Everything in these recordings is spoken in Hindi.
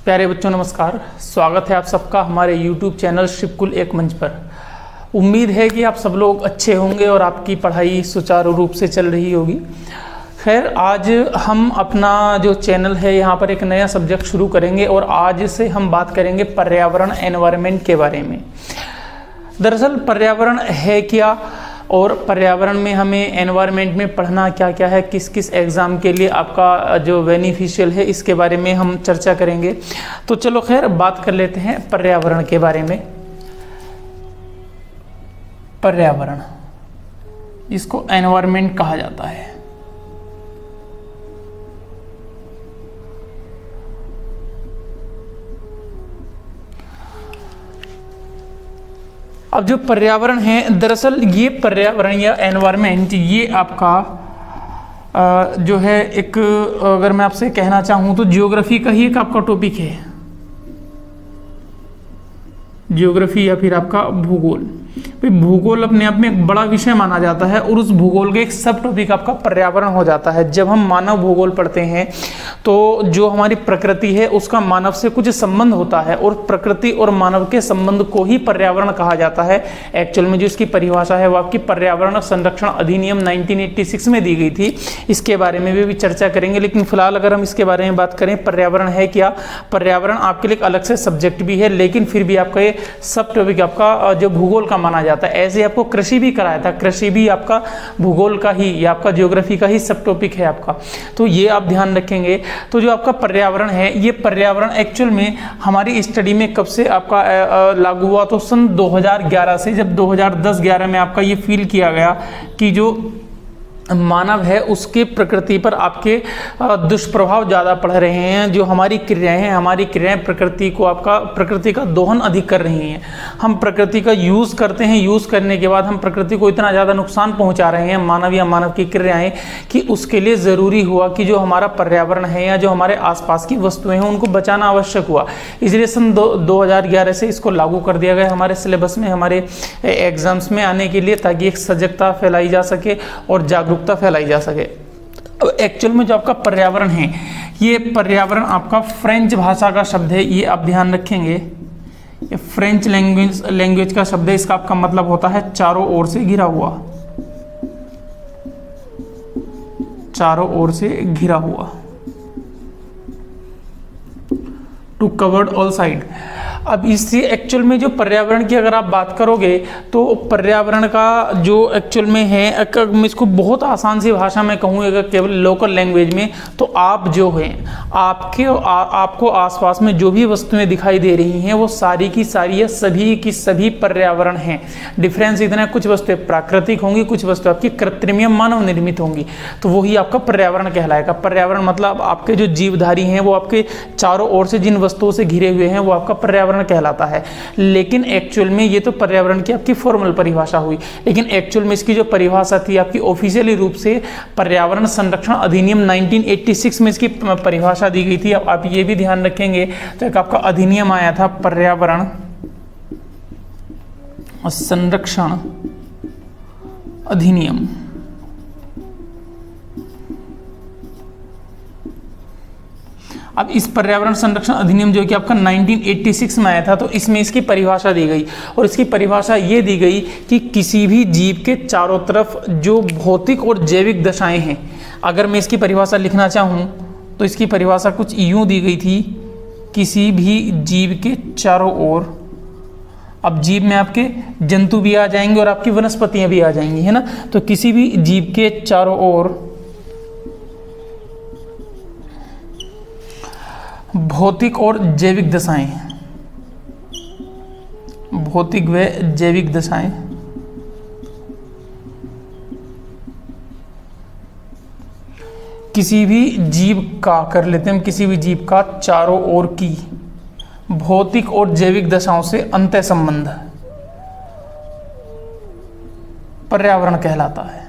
प्यारे बच्चों नमस्कार। स्वागत है आप सबका हमारे YouTube चैनल शिवकुल एक मंच पर। उम्मीद है कि आप सब लोग अच्छे होंगे और आपकी पढ़ाई सुचारू रूप से चल रही होगी। खैर, आज हम अपना जो चैनल है यहाँ पर एक नया सब्जेक्ट शुरू करेंगे और आज से हम बात करेंगे पर्यावरण एनवायरनमेंट के बारे में। दरअसल पर्यावरण है क्या और पर्यावरण में हमें एनवायरनमेंट में पढ़ना क्या क्या है, किस किस एग्ज़ाम के लिए आपका जो बेनिफिशियल है, इसके बारे में हम चर्चा करेंगे। तो चलो खैर बात कर लेते हैं पर्यावरण के बारे में। पर्यावरण, इसको एनवायरनमेंट कहा जाता है। अब जो पर्यावरण है, दरअसल ये पर्यावरण या एनवायरनमेंट ये आपका जो है एक, अगर मैं आपसे कहना चाहूँ तो ज्योग्राफी का ही एक आपका टॉपिक है। ज्योग्राफी या फिर आपका भूगोल। भूगोल अपने आप में एक बड़ा विषय माना जाता है और उस भूगोल के एक सब टॉपिक आपका पर्यावरण हो जाता है। जब हम मानव भूगोल पढ़ते हैं तो जो हमारी प्रकृति है उसका मानव से कुछ संबंध होता है और प्रकृति और मानव के संबंध को ही पर्यावरण कहा जाता है। एक्चुअल में जो इसकी परिभाषा है वो आपकी पर्यावरण संरक्षण अधिनियम 1986 में दी गई थी। इसके बारे में भी चर्चा करेंगे, लेकिन फिलहाल अगर हम इसके बारे में बात करें पर्यावरण है क्या, पर्यावरण आपके लिए एक अलग से सब्जेक्ट भी है, लेकिन फिर भी आपका ये सब टॉपिक आपका जो भूगोल का माना जाता है। ऐसे आपको कृषि भी कराया था, कृषि भी आपका भूगोल का ही या आपका ज्योग्राफी का ही सब टॉपिक है आपका, तो ये आप ध्यान रखेंगे। तो जो आपका पर्यावरण है, ये पर्यावरण एक्चुअल में हमारी स्टडी में कब से आपका लागू हुआ, तो सन 2011 से, जब 2010-11 में आपका ये फील किया गया कि जो मानव है उसके प्रकृति पर आपके दुष्प्रभाव ज़्यादा पड़ रहे हैं। जो हमारी क्रियाएं हैं, हमारी क्रियाएं प्रकृति को आपका प्रकृति का दोहन अधिक कर रही हैं। हम प्रकृति का यूज़ करते हैं, यूज़ करने के बाद हम प्रकृति को इतना ज़्यादा नुकसान पहुंचा रहे हैं, मानव या मानव की क्रियाएं, कि उसके लिए ज़रूरी हुआ कि जो हमारा पर्यावरण है या जो हमारे आसपास की वस्तुएं हैं उनको बचाना आवश्यक हुआ। इसलिए सन 2011 से इसको लागू कर दिया गया हमारे सिलेबस में, हमारे एग्जाम्स में आने के लिए, ताकि एक सजगता फैलाई जा सके और जागरूकता फैलाई जा सके। अब एक्चुअल में जो आपका पर्यावरण है, ये पर्यावरण आपका फ्रेंच भाषा का शब्द है, ये आप ध्यान रखेंगे। ये फ्रेंच लैंग्वेज का शब्द है। इसका आपका मतलब होता है चारों ओर से घिरा हुआ, चारों ओर से घिरा हुआ, टू कवर्ड ऑल साइड। अब इससे एक्चुअल में जो पर्यावरण की अगर आप बात करोगे तो पर्यावरण का जो एक्चुअल में है, अगर मैं इसको बहुत आसान सी भाषा में कहूँ, अगर केवल लोकल लैंग्वेज में, तो आप जो हैं, आपको आसपास में जो भी वस्तुएं दिखाई दे रही हैं वो सारी की सारी या सभी की सभी पर्यावरण हैं। डिफरेंस इतना है, कुछ वस्तुएं प्राकृतिक होंगी, कुछ वस्तुएं आपकी कृत्रिम या मानव निर्मित होंगी, तो वही आपका पर्यावरण कहलाएगा। पर्यावरण मतलब आपके जो जीवधारी हैं वो आपके चारों ओर से जिन वस्तुओं से घिरे हुए हैं वो आपका पर्यावरण कहलाता है। लेकिन एक्चुअल में ये तो पर्यावरण की आपकी फॉर्मल परिभाषा हुई, लेकिन एक्चुअल में इसकी जो परिभाषा थी आपकी ऑफिशियली रूप से पर्यावरण संरक्षण अधिनियम 1986 में इसकी परिभाषा दी गई थी। अब आप ये भी ध्यान रखेंगे, तो एक आपका अधिनियम आया था पर्यावरण संरक्षण अधिनियम। अब इस पर्यावरण संरक्षण अधिनियम जो कि आपका 1986 में आया था, तो इसमें इसकी परिभाषा दी गई और इसकी परिभाषा ये दी गई कि किसी भी जीव के चारों तरफ जो भौतिक और जैविक दशाएं हैं, अगर मैं इसकी परिभाषा लिखना चाहूँ तो इसकी परिभाषा कुछ यूं दी गई थी, किसी भी जीव के चारों ओर, अब जीव में आपके जंतु भी आ जाएंगे और आपकी वनस्पतियां भी आ जाएंगी, है ना, तो किसी भी जीव के चारों ओर भौतिक और जैविक दशाएं, भौतिक व जैविक दशाएं, किसी भी जीव का, कर लेते हैं हम, किसी भी जीव का चारों ओर की भौतिक और जैविक दशाओं से अंतः संबंध पर्यावरण कहलाता है।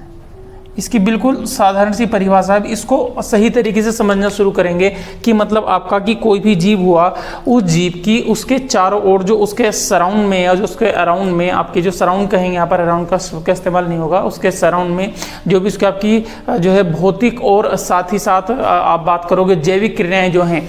इसकी बिल्कुल साधारण सी परिभाषा है। इसको सही तरीके से समझना शुरू करेंगे कि मतलब आपका कि कोई भी जीव हुआ, उस जीव की उसके चारों ओर जो उसके सराउंड में या जो उसके अराउंड में, आपकी जो सराउंड कहेंगे यहाँ पर, अराउंड का इस्तेमाल नहीं होगा, उसके सराउंड में जो भी उसके आपकी जो है भौतिक और साथ ही साथ आप बात करोगे जैविक क्रियाएं जो हैं,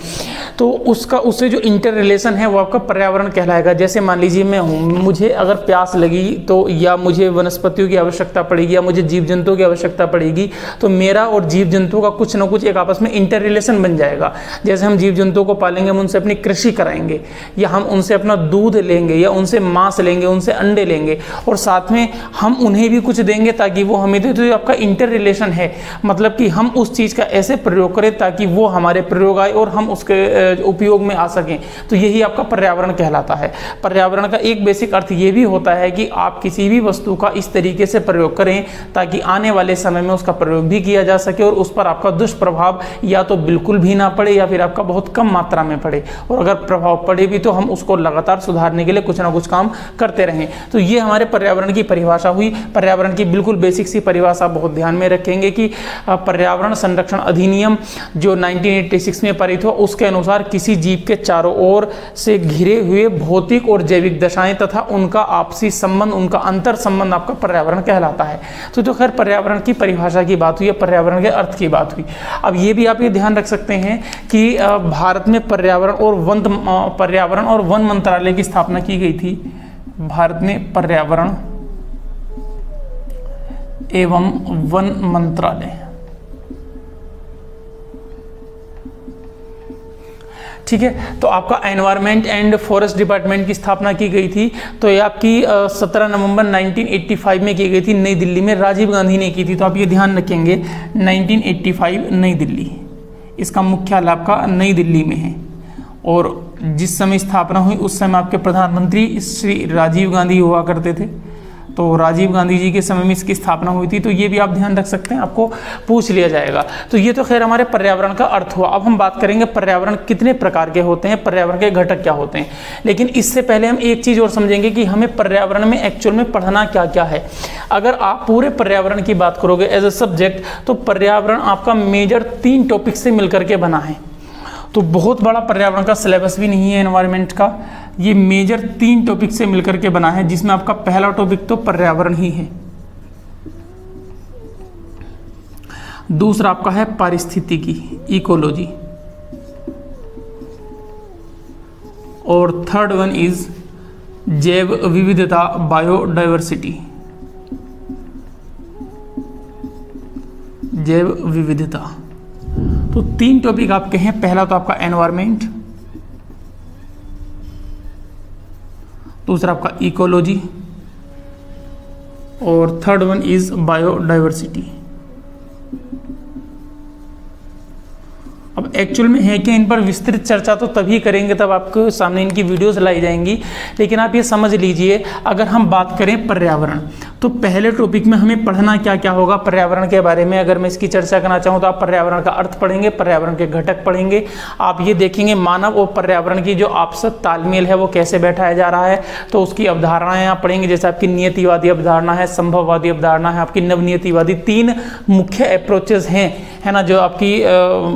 तो उसका उससे जो इंटर रिलेशन है वो आपका पर्यावरण कहलाएगा। जैसे मान लीजिए मैं हूँ, मुझे अगर प्यास लगी तो या मुझे वनस्पतियों की आवश्यकता पड़ेगी या मुझे जीव जंतुओं की आवश्यकता पड़ेगी, तो मेरा और जीव जंतुओं का कुछ ना कुछ एक आपस में इंटर रिलेशन बन जाएगा। जैसे हम जीव जंतुओं को पालेंगे, हम उनसे अपनी कृषि कराएंगे या हम उनसे अपना दूध लेंगे या उनसे मांस लेंगे, उनसे अंडे लेंगे और साथ में हम उन्हें भी कुछ देंगे ताकि वो हमें दे। तो ये आपका इंटर रिलेशन है, मतलब कि हम उस चीज़ का ऐसे प्रयोग करें ताकि वो हमारे प्रयोग आए और हम उसके उपयोग में आ सकें। तो यही आपका पर्यावरण कहलाता है। पर्यावरण का एक बेसिक अर्थ ये भी होता है कि आप किसी भी वस्तु का इस तरीके से प्रयोग करें ताकि आने वाले समय में उसका प्रयोग भी किया जा सके और उस पर आपका दुष्प्रभाव या तो बिल्कुल भी ना पड़े या फिर आपका बहुत कम मात्रा में पड़े, और अगर प्रभाव पड़े भी तो हम उसको लगातार सुधारने के लिए कुछ ना कुछ काम करते रहें। तो ये हमारे पर्यावरण की परिभाषा हुई। पर्यावरण की बिल्कुल बेसिक सी परिभाषा बहुत ध्यान में रखेंगे कि पर्यावरण संरक्षण अधिनियम जो 1986 में पारित हुआ, उसके अनुसार किसी जीव के चारों ओर से घिरे हुए भौतिक और जैविक दशाएं तथा उनका आपसी संबंध, उनका अंतर संबंध आपका पर्यावरण कहलाता है। तो खैर पर्यावरण की परिभाषा की बात हुई, पर्यावरण के अर्थ की बात हुई। अब ये भी आप ये ध्यान रख सकते हैं कि भारत में पर्यावरण और वन मंत्रालय की स्थापना की गई थी। भारत में पर्यावरण एवं वन मंत्रालय, ठीक है। तो आपका एनवायरनमेंट एंड फॉरेस्ट डिपार्टमेंट की स्थापना की गई थी। तो ये आपकी 17 नवंबर 1985 में की गई थी, नई दिल्ली में राजीव गांधी ने की थी। तो आप ये ध्यान रखेंगे 1985 नई दिल्ली, इसका मुख्यालय आपका नई दिल्ली में है। और जिस समय स्थापना हुई उस समय आपके प्रधानमंत्री श्री राजीव गांधी हुआ करते थे। तो राजीव गांधी जी के समय में इसकी स्थापना हुई थी। तो ये भी आप ध्यान रख सकते हैं, आपको पूछ लिया जाएगा। तो ये तो खैर हमारे पर्यावरण का अर्थ हुआ। अब हम बात करेंगे पर्यावरण कितने प्रकार के होते हैं, पर्यावरण के घटक क्या होते हैं। लेकिन इससे पहले हम एक चीज़ और समझेंगे कि हमें पर्यावरण में एक्चुअल में पढ़ना क्या क्या है। अगर आप पूरे पर्यावरण की बात करोगे एज ए सब्जेक्ट, तो पर्यावरण आपका मेजर 3 टॉपिक से मिलकर के बना है। तो बहुत बड़ा पर्यावरण का सिलेबस भी नहीं है एनवायरनमेंट का, ये मेजर 3 टॉपिक से मिलकर के बना है, जिसमें आपका पहला टॉपिक तो पर्यावरण ही है, दूसरा आपका है पारिस्थितिकी इकोलॉजी, और थर्ड वन इज जैव विविधता बायोडाइवर्सिटी, जैव विविधता। तो 3 टॉपिक आपके हैं। पहला तो आपका एनवायरमेंट, दूसरा आपका इकोलॉजी, और थर्ड वन इज बायोडाइवर्सिटी। अब एक्चुअल में है क्या, इन पर विस्तृत चर्चा तो तभी करेंगे तब आपके सामने इनकी वीडियोस लाई जाएंगी। लेकिन आप ये समझ लीजिए, अगर हम बात करें पर्यावरण, तो पहले टॉपिक में हमें पढ़ना क्या क्या होगा पर्यावरण के बारे में। अगर मैं इसकी चर्चा करना चाहूँ तो आप पर्यावरण का अर्थ पढ़ेंगे, पर्यावरण के घटक पढ़ेंगे, आप ये देखेंगे मानव और पर्यावरण की जो आपसी तालमेल है वो कैसे बैठाया जा रहा है। तो उसकी अवधारणाएं आप पढ़ेंगे, जैसे आपकी नियतिवादी अवधारणा है, संभववादी अवधारणा है, आपकी नवनियतिवादी। 3 मुख्य अप्रोचेज हैं, है ना, जो आपकी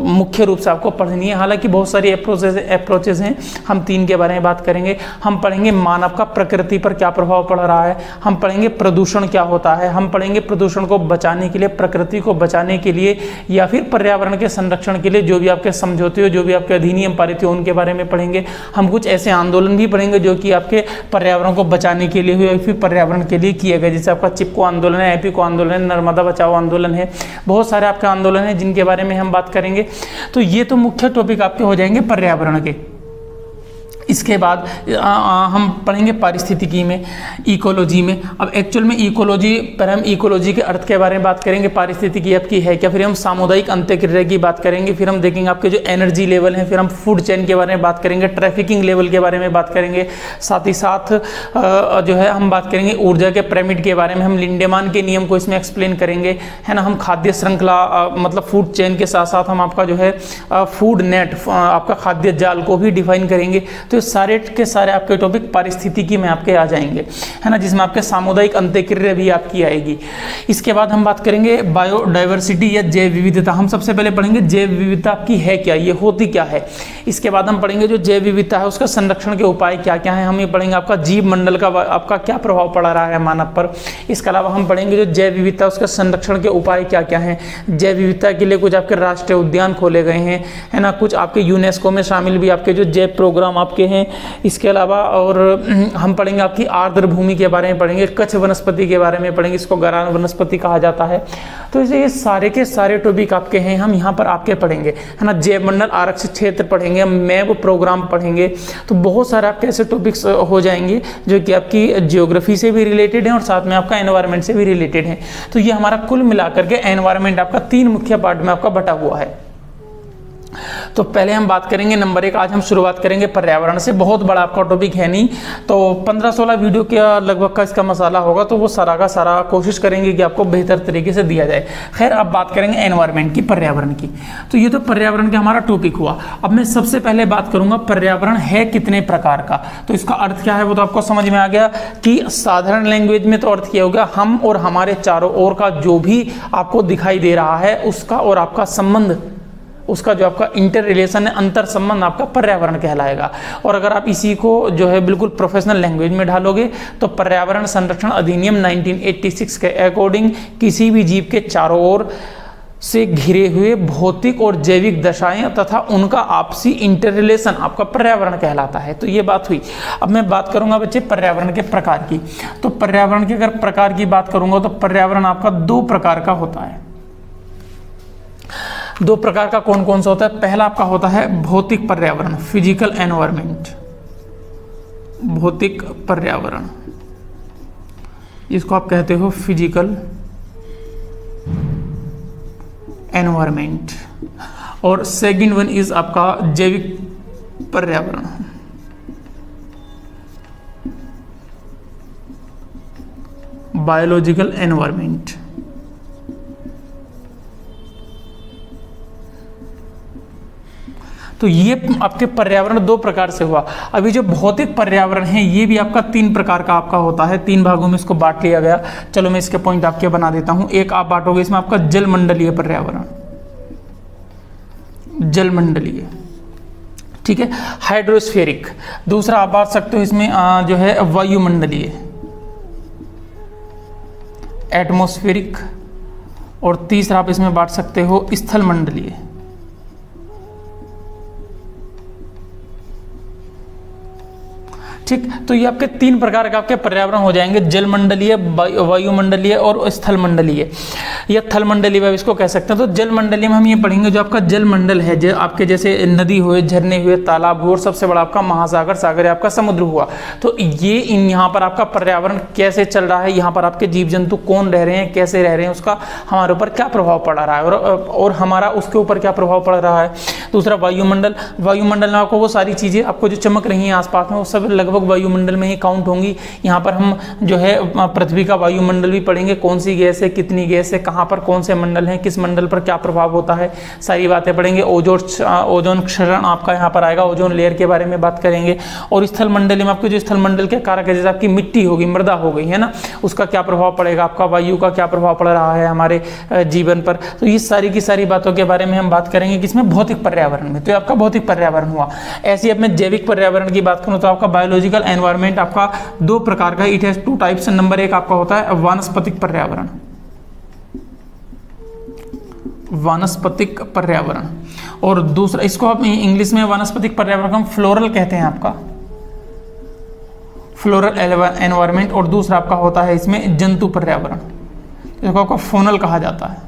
मुख्य रूप से आपको पढ़नी है। हालांकि बहुत सारी अप्रोचेज हैं, हम 3 के बारे में बात करेंगे। हम पढ़ेंगे मानव का प्रकृति पर क्या प्रभाव पड़ रहा है, हम पढ़ेंगे प्रदूषण क्या होता है, हम पढ़ेंगे प्रदूषण को बचाने के लिए, प्रकृति को बचाने के लिए या फिर पर्यावरण के संरक्षण के लिए जो भी आपके समझौते हो, जो भी आपके अधिनियम पारित हो, उनके बारे में पढ़ेंगे। हम कुछ ऐसे आंदोलन भी पढ़ेंगे जो कि आपके पर्यावरण को बचाने के लिए हुए या फिर पर्यावरण के लिए किए गए, जैसे आपका चिपको आंदोलन है, एपीको आंदोलन है, नर्मदा बचाओ आंदोलन है, बहुत सारे आपके आंदोलन हैं जिनके बारे में हम बात करेंगे। तो ये तो मुख्य टॉपिक आपके हो जाएंगे पर्यावरण के। इसके बाद हम पढ़ेंगे पारिस्थितिकी में, इकोलॉजी में। अब एक्चुअल में इकोलॉजी पर हम इकोलॉजी के अर्थ के बारे में बात करेंगे, पारिस्थितिकी आपकी है क्या, फिर हम सामुदायिक अंत्यक्रिया की बात करेंगे, फिर हम देखेंगे आपके जो एनर्जी लेवल है, फिर हम फूड चेन के बारे में बात करेंगे, ट्रैफिकिंग लेवल के बारे में बात करेंगे, साथ ही साथ जो है हम बात करेंगे ऊर्जा के पिरामिड के बारे में, हम लिंडेमान के नियम को इसमें एक्सप्लेन करेंगे, है ना। हम खाद्य श्रृंखला मतलब फूड चेन के साथ साथ हम आपका जो है फूड नेट, आपका खाद्य जाल को भी डिफाइन करेंगे। तो सारे के सारे आपके टॉपिक पारिस्थितिकी में आपके आ जाएंगे, है ना, जिसमें आपके सामुदायिक अंत्यक्रिया भी आपकी आएगी। इसके बाद हम बात करेंगे बायोडाइवर्सिटी या जैव विविधता। हम सबसे पहले पढ़ेंगे जैव विविधता आपकी है क्या, ये होती क्या है। इसके बाद हम पढ़ेंगे जो जैव विविधता है उसका संरक्षण के उपाय क्या क्या है। हम ये पढ़ेंगे आपका जीव मंडल का आपका क्या प्रभाव पड़ रहा है मानव पर। इसके अलावा हम पढ़ेंगे जो जैव विविधता उसका संरक्षण के उपाय क्या क्या हैं। जैव विविधता के लिए कुछ आपके राष्ट्रीय उद्यान खोले गए हैं, है ना, कुछ आपके यूनेस्को में शामिल भी आपके जो जैव प्रोग्राम आपके हैं। इसके अलावा और हम पढ़ेंगे आपकी आर्द्र भूमि के बारे में पढ़ेंगे, कच्छ वनस्पति के बारे में पढ़ेंगे, इसको गरान वनस्पति कहा जाता है। तो ये सारे के सारे टॉपिक आपके हैं, हम यहाँ पर आपके पढ़ेंगे, है ना। जैव मंडल आरक्षित क्षेत्र पढ़ेंगे, हम मैप प्रोग्राम पढ़ेंगे। तो बहुत सारे आपके ऐसे टॉपिक्स हो जाएंगे जो कि आपकी जियोग्राफी से भी रिलेटेड हैं और साथ में आपका एनवायरनमेंट से भी रिलेटेड है। तो ये हमारा कुल मिलाकर के एनवायरनमेंट आपका 3 मुख्य पार्ट में आपका बटा हुआ है। तो पहले हम बात करेंगे नंबर 1, आज हम शुरुआत करेंगे पर्यावरण से। बहुत बड़ा आपका टॉपिक है नहीं, तो 15-16 वीडियो के लगभग का इसका मसाला होगा, तो वो सारा का सारा कोशिश करेंगे कि आपको बेहतर तरीके से दिया जाए। खैर, अब बात करेंगे एनवायरनमेंट की, पर्यावरण की। तो ये तो पर्यावरण का हमारा टॉपिक हुआ। अब मैं सबसे पहले बात करूंगा पर्यावरण है कितने प्रकार का। तो इसका अर्थ क्या है वो तो आपको समझ में आ गया कि साधारण लैंग्वेज में तो अर्थ क्या हो गया, हम और हमारे चारों ओर का जो भी आपको दिखाई दे रहा है उसका और आपका संबंध, उसका जो आपका इंटर रिलेशन है, अंतर संबंध आपका पर्यावरण कहलाएगा। और अगर आप इसी को जो है बिल्कुल प्रोफेशनल लैंग्वेज में ढालोगे तो पर्यावरण संरक्षण अधिनियम 1986 के अकॉर्डिंग किसी भी जीव के चारों ओर से घिरे हुए भौतिक और जैविक दशाएं तथा उनका आपसी इंटर रिलेशन आपका पर्यावरण कहलाता है। तो ये बात हुई। अब मैं बात करूंगा बच्चे पर्यावरण के प्रकार की। तो पर्यावरण के अगर प्रकार की बात करूंगा तो पर्यावरण आपका 2 प्रकार का होता है। 2 प्रकार का कौन कौन सा होता है। पहला आपका होता है भौतिक पर्यावरण, फिजिकल एनवायरनमेंट, भौतिक पर्यावरण, इसको आप कहते हो फिजिकल एनवायरनमेंट। और सेकंड वन इज आपका जैविक पर्यावरण, बायोलॉजिकल एनवायरनमेंट। तो ये आपके पर्यावरण 2 प्रकार से हुआ। अभी जो भौतिक पर्यावरण है ये भी आपका 3 प्रकार का आपका होता है, 3 भागों में इसको बांट लिया गया। चलो मैं इसके पॉइंट आपके बना देता हूं। एक आप बांटोगे इसमें आपका जलमंडलीय पर्यावरण, जलमंडलीय, ठीक है, हाइड्रोस्फेरिक। दूसरा आप बांट सकते हो इसमें जो है वायुमंडलीय, एटमॉस्फेरिक। और तीसरा आप इसमें बांट सकते हो स्थल मंडलीय। ठीक, तो ये आपके 3 प्रकार के आपके पर्यावरण हो जाएंगे, जलमंडलीय, वायुमंडलीय और स्थल मंडलीय या थल मंडलीय भी इसको कह सकते हैं। तो जलमंडलीय में हम ये पढ़ेंगे जो आपका जलमंडल है, जो आपके जैसे नदी हुए, झरने हुए, तालाब हुए और सबसे बड़ा आपका महासागर, सागर आपका समुद्र हुआ। तो ये यहाँ पर आपका पर्यावरण कैसे चल रहा है, यहाँ पर आपके जीव जंतु कौन रह रहे हैं, कैसे रह रहे हैं, उसका हमारे ऊपर क्या प्रभाव पड़ रहा है और हमारा उसके ऊपर क्या प्रभाव पड़ रहा है। दूसरा वायुमंडल, वायुमंडल में आपको वो सारी चीज़ें आपको जो चमक रही हैं आसपास में वो सब लगभग वायुमंडल में ही काउंट होंगी। यहाँ पर हम जो है पृथ्वी का वायुमंडल भी पढ़ेंगे, कौन सी गैस है, कितनी गैस है, कहाँ पर कौन से मंडल हैं, किस मंडल पर क्या प्रभाव होता है, सारी बातें पढ़ेंगे। ओजोन क्षरण आपका यहाँ पर आएगा, ओजोन लेयर के बारे में बात करेंगे। और स्थल मंडल में आपके जो स्थल मंडल के कारक है, जैसे आपकी मिट्टी होगी, मृदा हो गई है ना, उसका क्या प्रभाव पड़ेगा, आपका वायु का क्या प्रभाव पड़ रहा है हमारे जीवन पर। तो ये सारी की सारी बातों के बारे में हम बात करेंगे किसमें, भौतिक पर्यावरण में। तो आपका भौतिक पर्यावरण हुआ। ऐसे अब मैं जैविक पर्यावरण की बात करूँ तो आपका बायोलॉजिकल एनवायरनमेंट आपका 2 प्रकार का, इट हैज 2 टाइप्स। नंबर 1 आपका होता है वानस्पतिक पर्यावरण, वानस्पतिक पर्यावरण। और दूसरा, इसको आप इंग्लिश में वानस्पतिक पर्यावरण हम फ्लोरल कहते हैं, आपका फ्लोरल एनवायरनमेंट। और दूसरा आपका होता है इसमें जंतु पर्यावरण, इसको आपका फोनल कहा जाता है,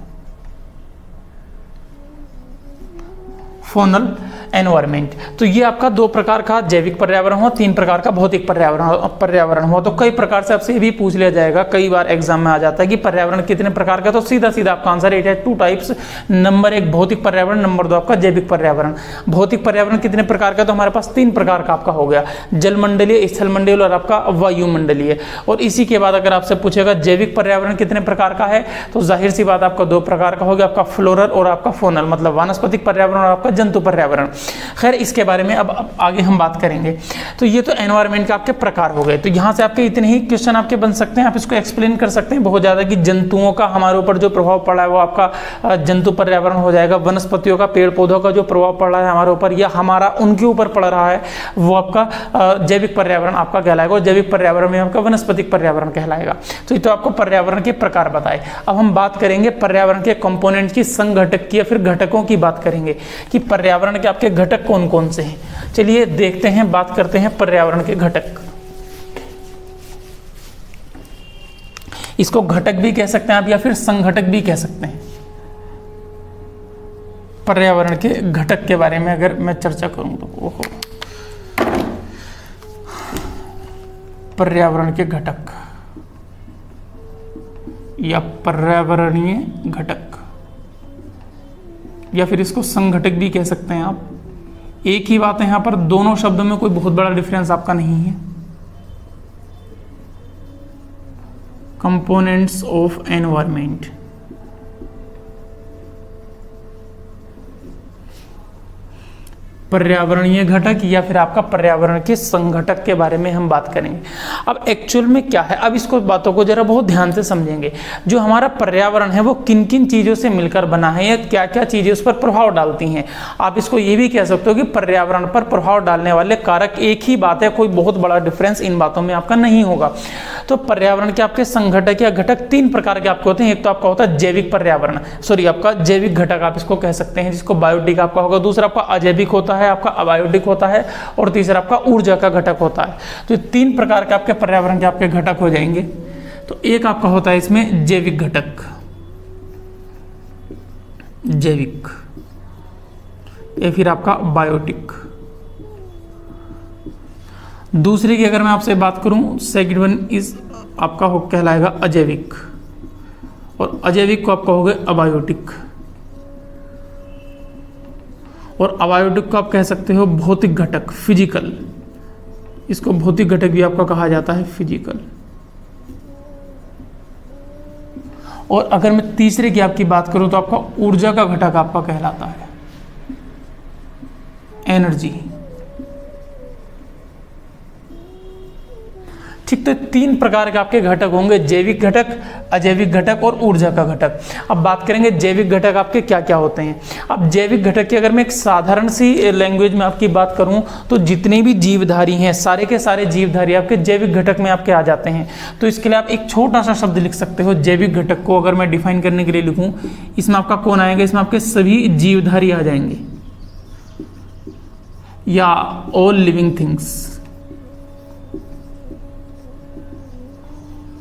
फोनल एनवायरनमेंट। तो ये आपका 2 प्रकार का जैविक पर्यावरण हो, 3 प्रकार का भौतिक पर्यावरण हो। तो कई प्रकार से आपसे ये भी पूछ लिया जाएगा, कई बार एग्जाम में आ जाता है कि पर्यावरण कितने प्रकार का। तो सीधा सीधा आपका आंसर इट है 2 टाइप्स। नंबर 1 भौतिक पर्यावरण, नंबर 2 आपका जैविक पर्यावरण। भौतिक पर्यावरण कितने प्रकार का, तो हमारे पास 3 प्रकार का आपका हो गया, जलमंडलीय, स्थल मंडलीय और आपका वायुमंडलीय। और इसी के बाद अगर आपसे पूछेगा जैविक पर्यावरण कितने प्रकार का है, तो जाहिर सी बात आपका 2 प्रकार का हो गया, आपका फ्लोरल और आपका फोनल, मतलब वानस्पतिक पर्यावरण और आपका जंतु पर्यावरण। खैर इसके बारे में अब आगे हम बात करेंगे। तो ये तो एनवायरनमेंट के आपके प्रकार हो गए। तो यहाँ से आपके इतने ही क्वेश्चन आपके बन सकते हैं, आप इसको एक्सप्लेन कर सकते हैं बहुत ज़्यादा कि जंतुओं का हमारे ऊपर जो प्रभाव पड़ा है वो आपका जंतु पर्यावरण हो जाएगा, वनस्पतियों का पेड़ पौधों का जो प्रभाव पड़ रहा है हमारे ऊपर या हमारा उनके ऊपर पड़ रहा है वो आपका जैविक पर्यावरण आपका कहलाएगा, और जैविक पर्यावरण में आपका वनस्पतिक पर्यावरण कहलाएगा। तो ये तो आपको पर्यावरण के प्रकार बताए। अब हम बात करेंगे पर्यावरण के कंपोनेंट की, संघटक की या फिर घटकों की बात करेंगे कि पर्यावरण के आपके घटक कौन कौन से हैं। चलिए देखते हैं, बात करते हैं पर्यावरण के घटक। इसको घटक भी कह सकते हैं आप या फिर संघटक भी कह सकते हैं। पर्यावरण के घटक के बारे में अगर मैं चर्चा करूं तो ओहो, पर्यावरण के घटक या पर्यावरणीय घटक या फिर इसको संघटक भी कह सकते हैं आप। एक ही बात है, यहां पर दोनों शब्दों में कोई बहुत बड़ा डिफरेंस आपका नहीं है। कंपोनेंट्स ऑफ एनवायरनमेंट, पर्यावरणीय घटक या फिर आपका पर्यावरण के संघटक के बारे में हम बात करेंगे। अब एक्चुअल में क्या है, अब इसको बातों को जरा बहुत ध्यान से समझेंगे। जो हमारा पर्यावरण है वो किन किन चीज़ों से मिलकर बना है या क्या क्या चीज़ें उस पर प्रभाव डालती हैं। आप इसको ये भी कह सकते हो कि पर्यावरण पर प्रभाव डालने वाले कारक एक ही बात है, कोई बहुत बड़ा डिफरेंस इन बातों में आपका नहीं होगा। तो पर्यावरण के आपके संघटक या घटक तीन प्रकार के आपके होते हैं। एक तो आपका होता है जैविक पर्यावरण, आपका जैविक घटक आप इसको कह सकते हैं, जिसको बायोटिक आपका होगा। दूसरा आपका अजैविक होता है, आपका अबायोटिक होता है, और तीसरा आपका ऊर्जा का घटक होता है। तो ये तीन प्रकार के आपके पर्यावरण के आपके घटक हो जाएंगे। तो एक आपका होता है इसमें जैविक घटक, जैविक, या फिर आपका बायोटिक। दूसरे की अगर मैं आपसे बात करूं, सेकंड वन इज आपका हो कहलाएगा अजैविक, और अजैविक को आपका हो गया अबायोटिक, और अबायोटिक को आप कह सकते हो भौतिक घटक, फिजिकल। इसको भौतिक घटक भी आपका कहा जाता है, फिजिकल। और अगर मैं तीसरे की आपकी बात करूं तो आपका ऊर्जा का घटक आपका कहलाता है, एनर्जी। ठीक, तो तीन प्रकार के आपके घटक होंगे, जैविक घटक, अजैविक घटक और ऊर्जा का घटक। अब बात करेंगे जैविक घटक आपके क्या क्या होते हैं। अब जैविक घटक की अगर मैं एक साधारण सी लैंग्वेज में आपकी बात करूं तो जितने भी जीवधारी हैं, सारे के सारे जीवधारी आपके जैविक घटक में आपके आ जाते हैं। तो इसके लिए आप एक छोटा सा शब्द लिख सकते हो जैविक घटक को। अगर मैं डिफाइन करने के लिए लिखूं, इसमें आपका कौन आएगा, इसमें आपके सभी जीवधारी आ जाएंगे, या all living things,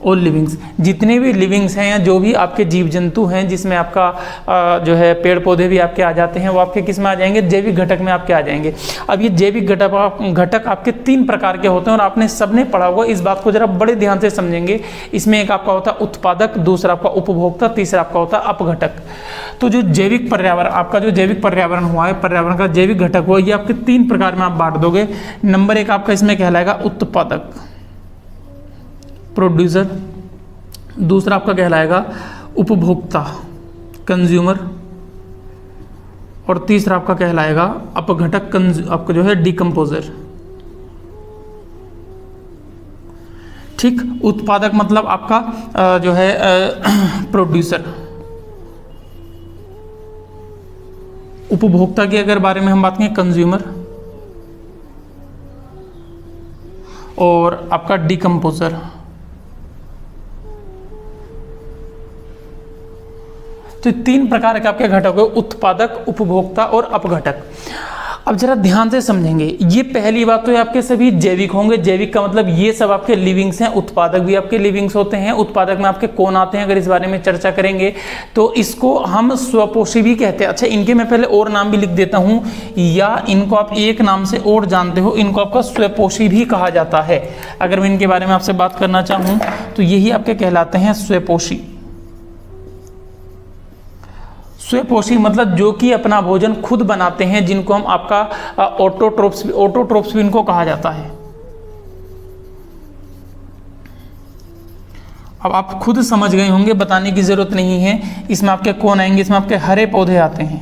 all livings. जितने भी लिविंग्स हैं या जो भी आपके जीव जंतु हैं, जिसमें आपका जो है पेड़ पौधे भी आपके आ जाते हैं, वो आपके किस में आ जाएंगे, जैविक घटक में आपके आ जाएंगे। अब ये जैविक घटक आपके तीन प्रकार के होते हैं, और आपने सबने पढ़ा होगा। इस बात को जरा बड़े ध्यान से समझेंगे। इसमें एक आपका होता है उत्पादक, दूसरा आपका उपभोक्ता, तीसरा आपका होता है अपघटक। तो जो जैविक पर्यावरण आपका, जो जैविक पर्यावरण हुआ है, पर्यावरण का जैविक घटक हुआ, ये आपके तीन प्रकार में आप बांट दोगे। नंबर एक आपका इसमें कहलाएगा उत्पादक, प्रोड्यूसर। दूसरा आपका कहलाएगा उपभोक्ता, कंज्यूमर। और तीसरा आपका कहलाएगा अपघटक, आपका जो है डिकम्पोजर। ठीक, उत्पादक मतलब आपका जो है प्रोड्यूसर। उपभोक्ता के अगर बारे में हम बात करें, कंज्यूमर। और आपका डिकम्पोजर। तो तीन प्रकार के आपके घटक है, उत्पादक, उपभोक्ता और अपघटक। अब जरा ध्यान से समझेंगे। ये पहली बात तो आपके सभी जैविक होंगे। जैविक का मतलब ये सब आपके लिविंग्स हैं। उत्पादक भी आपके लिविंग्स होते हैं। उत्पादक में आपके कौन आते हैं, अगर इस बारे में चर्चा करेंगे तो इसको हम स्वपोषी भी कहते हैं। अच्छा, इनके मैं पहले और नाम भी लिख देता हूं, या इनको आप एक नाम से और जानते हो, इनको आपका स्वपोषी भी कहा जाता है। अगर मैं इनके बारे में आपसे बात करना चाहूँ तो यही आपके कहलाते हैं स्वपोषी। स्वपोषी मतलब जो कि अपना भोजन खुद बनाते हैं, जिनको हम आपका ऑटोट्रोप्स भी इनको कहा जाता है। अब आप खुद समझ गए होंगे, बताने की जरूरत नहीं है। इसमें आपके कौन आएंगे, इसमें आपके हरे पौधे आते हैं,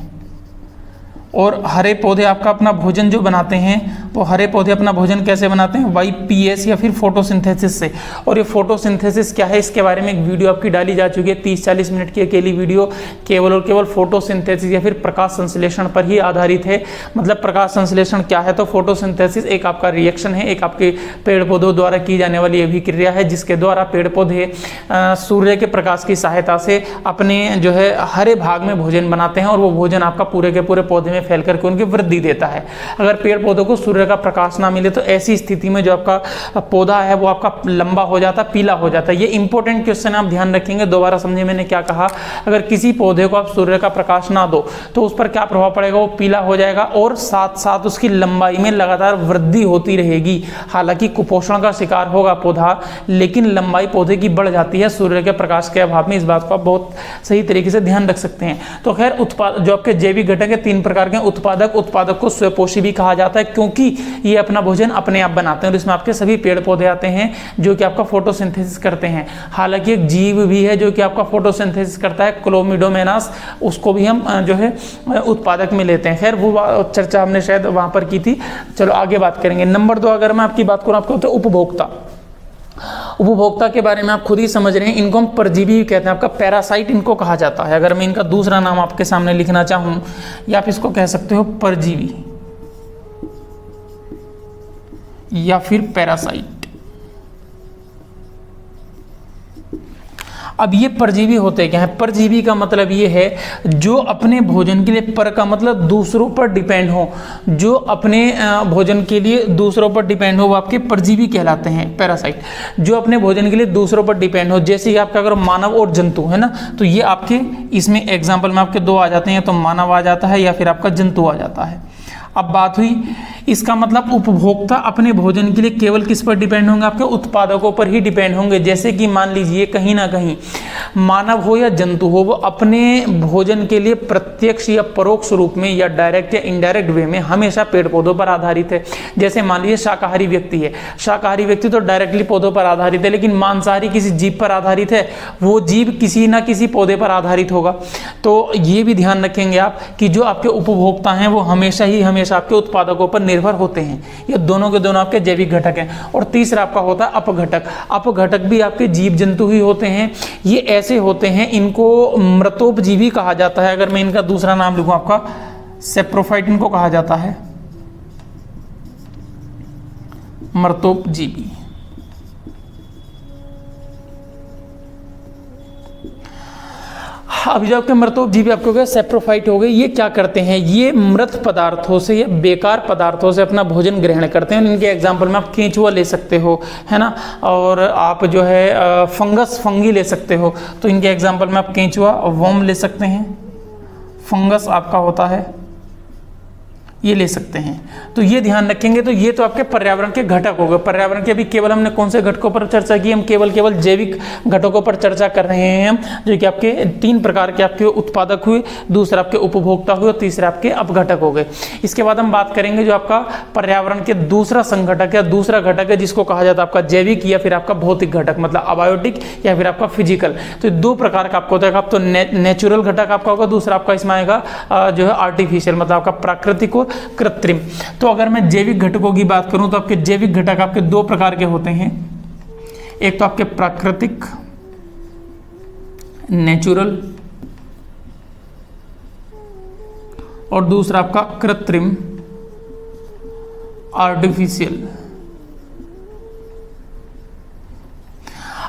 और हरे पौधे आपका अपना भोजन जो बनाते हैं, वो हरे पौधे अपना भोजन कैसे बनाते हैं, YPS या फिर फोटोसिंथेसिस से। और ये फोटोसिंथेसिस क्या है, इसके बारे में एक वीडियो आपकी डाली जा चुकी है, 30-40 मिनट की अकेली वीडियो, केवल और केवल फोटोसिंथेसिस या फिर प्रकाश संश्लेषण पर ही आधारित है। मतलब प्रकाश संश्लेषण क्या है, तो फोटोसिंथेसिस एक आपका रिएक्शन है, एक आपके पेड़ पौधों द्वारा की जाने वाली अभिक्रिया है, जिसके द्वारा पेड़ पौधे सूर्य के प्रकाश की सहायता से अपने जो है हरे भाग में भोजन बनाते हैं, और वो भोजन आपका पूरे के पूरे पौधे में फैल करके उनकी वृद्धि देता है। अगर पेड़ पौधों को सूर्य का प्रकाश ना मिले तो ऐसी स्थिति में जो आपका पौधा है वो आपका लंबा हो जाता, पीला हो जाता है। ये इंपॉर्टेंट क्वेश्चन आप ध्यान रखेंगे। दोबारा समझिए मैंने क्या कहा, अगर किसी पौधे को आप सूर्य का प्रकाश ना दो तो उस पर क्या प्रभाव पड़ेगा, वो पीला हो जाएगा और साथ साथ उसकी लंबाई में लगातार वृद्धि होती रहेगी। हालांकि कुपोषण का शिकार होगा पौधा, लेकिन लंबाई पौधे की बढ़ जाती है सूर्य के प्रकाश के अभाव में। इस बात को आप बहुत सही तरीके से ध्यान रख सकते हैं। तो खैर उत्पाद जो आपके जैविक घटक है 3 प्रकार के, उत्पादक को स्वपोषी भी कहा जाता है, क्योंकि ये अपना भोजन अपने आप बनाते हैं। और इसमें आपके सभी पेड़ पौधे आते हैं जो कि आपका फोटोसिंथेसिस करते हैं। हालांकि एक जीव भी है जो कि आपका फोटोसिंथेसिस करता है, क्लोमिडोमोनास, उसको भी हम जो है उत्पादक में लेते हैं। खैर वो चर्चा हमने शायद वहां पर की थी। चलो आगे बात करेंगे। नंबर 2 अगर मैं आपकी बात करूं, आपको होता है उपभोक्ता। उपभोक्ता के बारे में आप खुद ही समझ रहे हैं, इनको हम परजीवी कहते हैं, आपका पैरासाइट इनको कहा जाता है। अगर मैं इनका दूसरा नाम आपके सामने लिखना चाहूं, या आप इसको कह सकते हो परजीवी या फिर पैरासाइट। अब ये परजीवी होते क्या है, परजीवी का मतलब ये है जो अपने भोजन के लिए, पर का मतलब दूसरों पर डिपेंड हो, जो अपने भोजन के लिए दूसरों पर डिपेंड हो, वो आपके परजीवी कहलाते हैं, पैरासाइट। जो अपने भोजन के लिए दूसरों पर डिपेंड हो, जैसे कि आपका अगर मानव और जंतु है ना, तो ये आपके इसमें एग्जाम्पल में आपके 2 आ जाते हैं, तो मानव आ जाता है या फिर आपका जंतु आ जाता है। अब बात हुई, इसका मतलब उपभोक्ता अपने भोजन के लिए केवल किस पर डिपेंड होंगे, आपके उत्पादकों पर ही डिपेंड होंगे। जैसे कि मान लीजिए कहीं ना कहीं मानव हो या जंतु हो, वो अपने भोजन के लिए प्रत्यक्ष या परोक्ष रूप में या डायरेक्ट या इनडायरेक्ट वे में हमेशा पेड़ पौधों पर आधारित है। जैसे मान लीजिए शाकाहारी व्यक्ति है, शाकाहारी व्यक्ति तो डायरेक्टली पौधों पर आधारित है, लेकिन मांसाहारी किसी जीव पर आधारित है, वो जीव किसी ना किसी पौधे पर आधारित होगा। तो ये भी ध्यान रखेंगे आप कि जो आपके उपभोक्ता हैं वो हमेशा आपके उत्पादकों पर निर्भर होते हैं। ये दोनों के दोनों आपके जैविक घटक हैं। और तीसरा आपका होता है अपघटक। अपघटक भी आपके जीव जंतु ही होते हैं। ये ऐसे होते हैं, इनको मृतोपजीवी कहा जाता है। अगर मैं इनका दूसरा नाम लिखूं, आपका सेप्रोफाइट इनको कहा जाता है, मृतोपजीवी। अभी जो आपके मृतोपजीवी आपको क्या सेप्रोफाइट हो गए, ये क्या करते हैं, ये मृत पदार्थों से या बेकार पदार्थों से अपना भोजन ग्रहण करते हैं। इनके एग्जांपल में आप केंचुआ ले सकते हो, है ना, और आप जो है फंगी ले सकते हो। तो इनके एग्जांपल में आप केंचुआ और वर्म ले सकते हैं, फंगस आपका होता है, ये ले सकते हैं। तो ये ध्यान रखेंगे। तो ये तो आपके पर्यावरण के घटक हो गए। पर्यावरण के अभी केवल हमने कौन से घटकों पर चर्चा की, हम केवल जैविक घटकों पर चर्चा कर रहे हैं हम, जो कि आपके 3 प्रकार के आपके उत्पादक हुए, दूसरा आपके उपभोक्ता हुए और तीसरा आपके अपघटक हो गए। इसके बाद हम बात करेंगे जो आपका पर्यावरण के दूसरा संघटक है, दूसरा घटक है, जिसको कहा जाता है आपका जैविक या फिर आपका भौतिक घटक, मतलब अबायोटिक या फिर आपका फिजिकल। तो 2 प्रकार का आपको होता है। आप तो नेचुरल घटक आपका होगा, दूसरा आपका इसमें आएगा जो है आर्टिफिशियल, मतलब आपका प्राकृतिक और कृत्रिम। तो अगर मैं जैविक घटकों की बात करूं तो आपके जैविक घटक आपके 2 प्रकार के होते हैं। एक तो आपके प्राकृतिक नेचुरल, और दूसरा आपका कृत्रिम आर्टिफिशियल।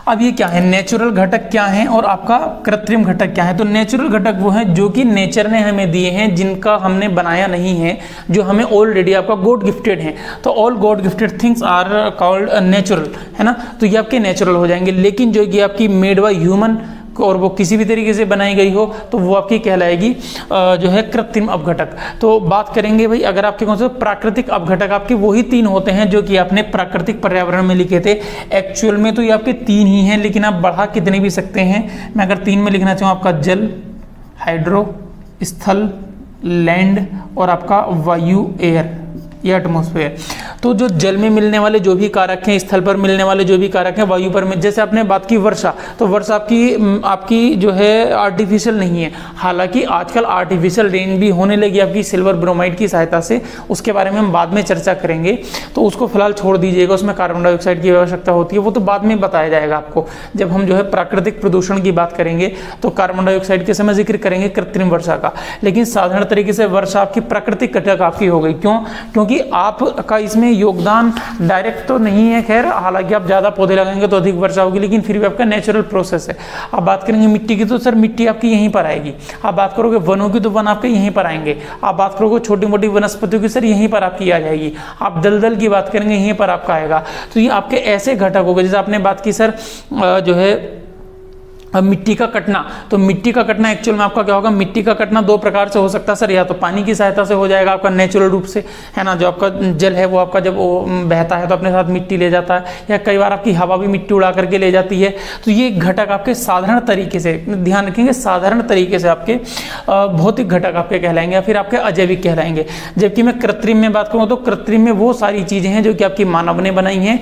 अब ये क्या है, नेचुरल घटक क्या है और आपका कृत्रिम घटक क्या है। तो नेचुरल घटक वो हैं जो कि नेचर ने हमें दिए हैं, जिनका हमने बनाया नहीं है, जो हमें ऑलरेडी आपका गॉड गिफ्टेड है। तो all god gifted things are called natural, है ना। तो ये आपके नेचुरल हो जाएंगे। लेकिन जो कि आपकी मेड बाय ह्यूमन और वो किसी भी तरीके से बनाई गई हो, तो वो आपकी कहलाएगी जो है कृत्रिम अपघटक। तो बात करेंगे भाई, अगर आपके कौन से प्राकृतिक अपघटक, आपके वही 3 होते हैं जो कि आपने प्राकृतिक पर्यावरण में लिखे थे। एक्चुअल में तो ये आपके 3 ही हैं, लेकिन आप बढ़ा कितने भी सकते हैं। मैं अगर 3 में लिखना चाहूँ, आपका जल, हाइड्रो, स्थल, लैंड, और आपका वायु, एयर या एटमॉस्फेयर। तो जो जल में मिलने वाले जो भी कारक हैं, स्थल पर मिलने वाले जो भी कारक हैं, वायु पर जैसे आपने बात की वर्षा, तो वर्षा आपकी जो है आर्टिफिशियल नहीं है, हालांकि आजकल आर्टिफिशियल रेन भी होने लगी आपकी सिल्वर ब्रोमाइड की सहायता से, उसके बारे में हम बाद में चर्चा करेंगे, तो उसको फिलहाल छोड़ दीजिएगा, उसमें कार्बन डाइऑक्साइड की आवश्यकता होती है, वो तो बाद में बताया जाएगा आपको। जब हम जो है प्राकृतिक प्रदूषण की बात करेंगे तो कार्बन डाइऑक्साइड के समय जिक्र करेंगे कृत्रिम वर्षा का, लेकिन साधारण तरीके से वर्षा आपकी प्राकृतिक घटक आपकी हो गई। क्यों? क्योंकि आपका इसमें योगदान डायरेक्ट तो नहीं है, खैर हालांकि आप ज़्यादा पौधे लगाएंगे तो अधिक वर्षा होगी, लेकिन फिर भी आपका नेचुरल प्रोसेस है। आप बात करेंगे मिट्टी की, तो सर मिट्टी आपकी यहीं पर आएगी। आप बात करोगे वनों की, तो वन आपके यहीं पर आएंगे। आप बात करोगे छोटी मोटी वनस्पतियों की, सर यहीं पर आपकी आ जाएगी। आप दलदल की बात करेंगे, यहीं पर आपका आएगा। तो ये आपके ऐसे घटक हो गए। जैसे आपने बात की सर जो है मिट्टी का कटना, तो मिट्टी का कटना एक्चुअल में आपका क्या होगा, मिट्टी का कटना दो प्रकार से हो सकता है सर, या तो पानी की सहायता से हो जाएगा आपका नेचुरल रूप से, है ना, जो आपका जल है वो आपका जब वो बहता है तो अपने साथ मिट्टी ले जाता है, या कई बार आपकी हवा भी मिट्टी उड़ा करके ले जाती है। तो ये घटक आपके साधारण तरीके से, ध्यान रखेंगे, साधारण तरीके से आपके भौतिक घटक आपके कहलाएंगे, या फिर आपके अजैविक कहलाएंगे। जबकि मैं कृत्रिम में बात करूँ तो कृत्रिम में वो सारी चीज़ें हैं जो कि आपकी मानव ने बनाई हैं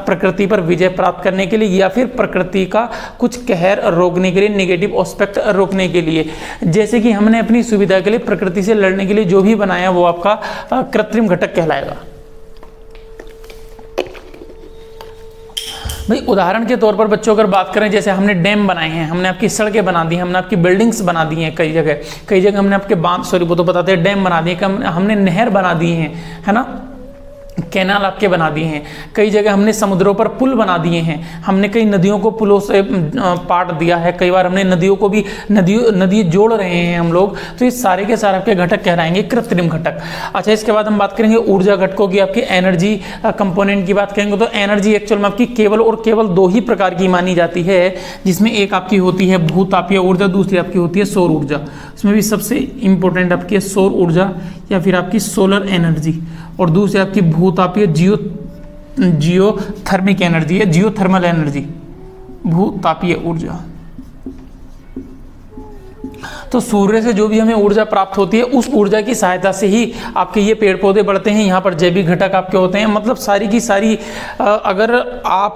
प्रकृति पर विजय प्राप्त करने के लिए, या फिर प्रकृति का कुछ कहर रोकने के लिए, नेगेटिव एस्पेक्ट रोकने के लिए। जैसे कि हमने अपनी सुविधा के लिए प्रकृति से लड़ने के लिए जो भी बनाया वो आपका कृत्रिम घटक कहलाएगा। भाई उदाहरण के तौर पर बच्चों अगर बात करें, जैसे हमने डैम बनाए हैं, हमने आपकी सड़कें बना दी हैं, हमने आपकी बिल्डिंग्स बना दी हैं, कई जगह हमने आपके बांध, सॉरी वो तो बताते हैं, डैम बना दिए, हमने नहर बना दी हैं, है ना, कैनाल आपके बना दिए हैं, कई जगह हमने समुद्रों पर पुल बना दिए हैं, हमने कई नदियों को पुलों से पाट दिया है, कई बार हमने नदियों को भी नदी जोड़ रहे हैं हम लोग। तो ये सारे के सारे आपके घटक कहलाएंगे कृत्रिम घटक। अच्छा, इसके बाद हम बात करेंगे ऊर्जा घटकों की, आपकी एनर्जी कंपोनेंट की बात करेंगे। तो एनर्जी एक्चुअल में आपकी केवल और केवल दो ही प्रकार की मानी जाती है, जिसमें एक आपकी होती है भूतापीय ऊर्जा, दूसरी आपकी होती है सौर ऊर्जा। इसमें भी सबसे इंपॉर्टेंट आपकी है सौर ऊर्जा या फिर आपकी सोलर एनर्जी, और दूसरी आपकी भूतापीय जियोथर्मिक एनर्जी है, जियोथर्मल एनर्जी, भूतापीय ऊर्जा। तो सूर्य से जो भी हमें ऊर्जा प्राप्त होती है, उस ऊर्जा की सहायता से ही आपके ये पेड़ पौधे बढ़ते हैं, यहाँ पर जैविक घटक आपके होते हैं। मतलब सारी की सारी अगर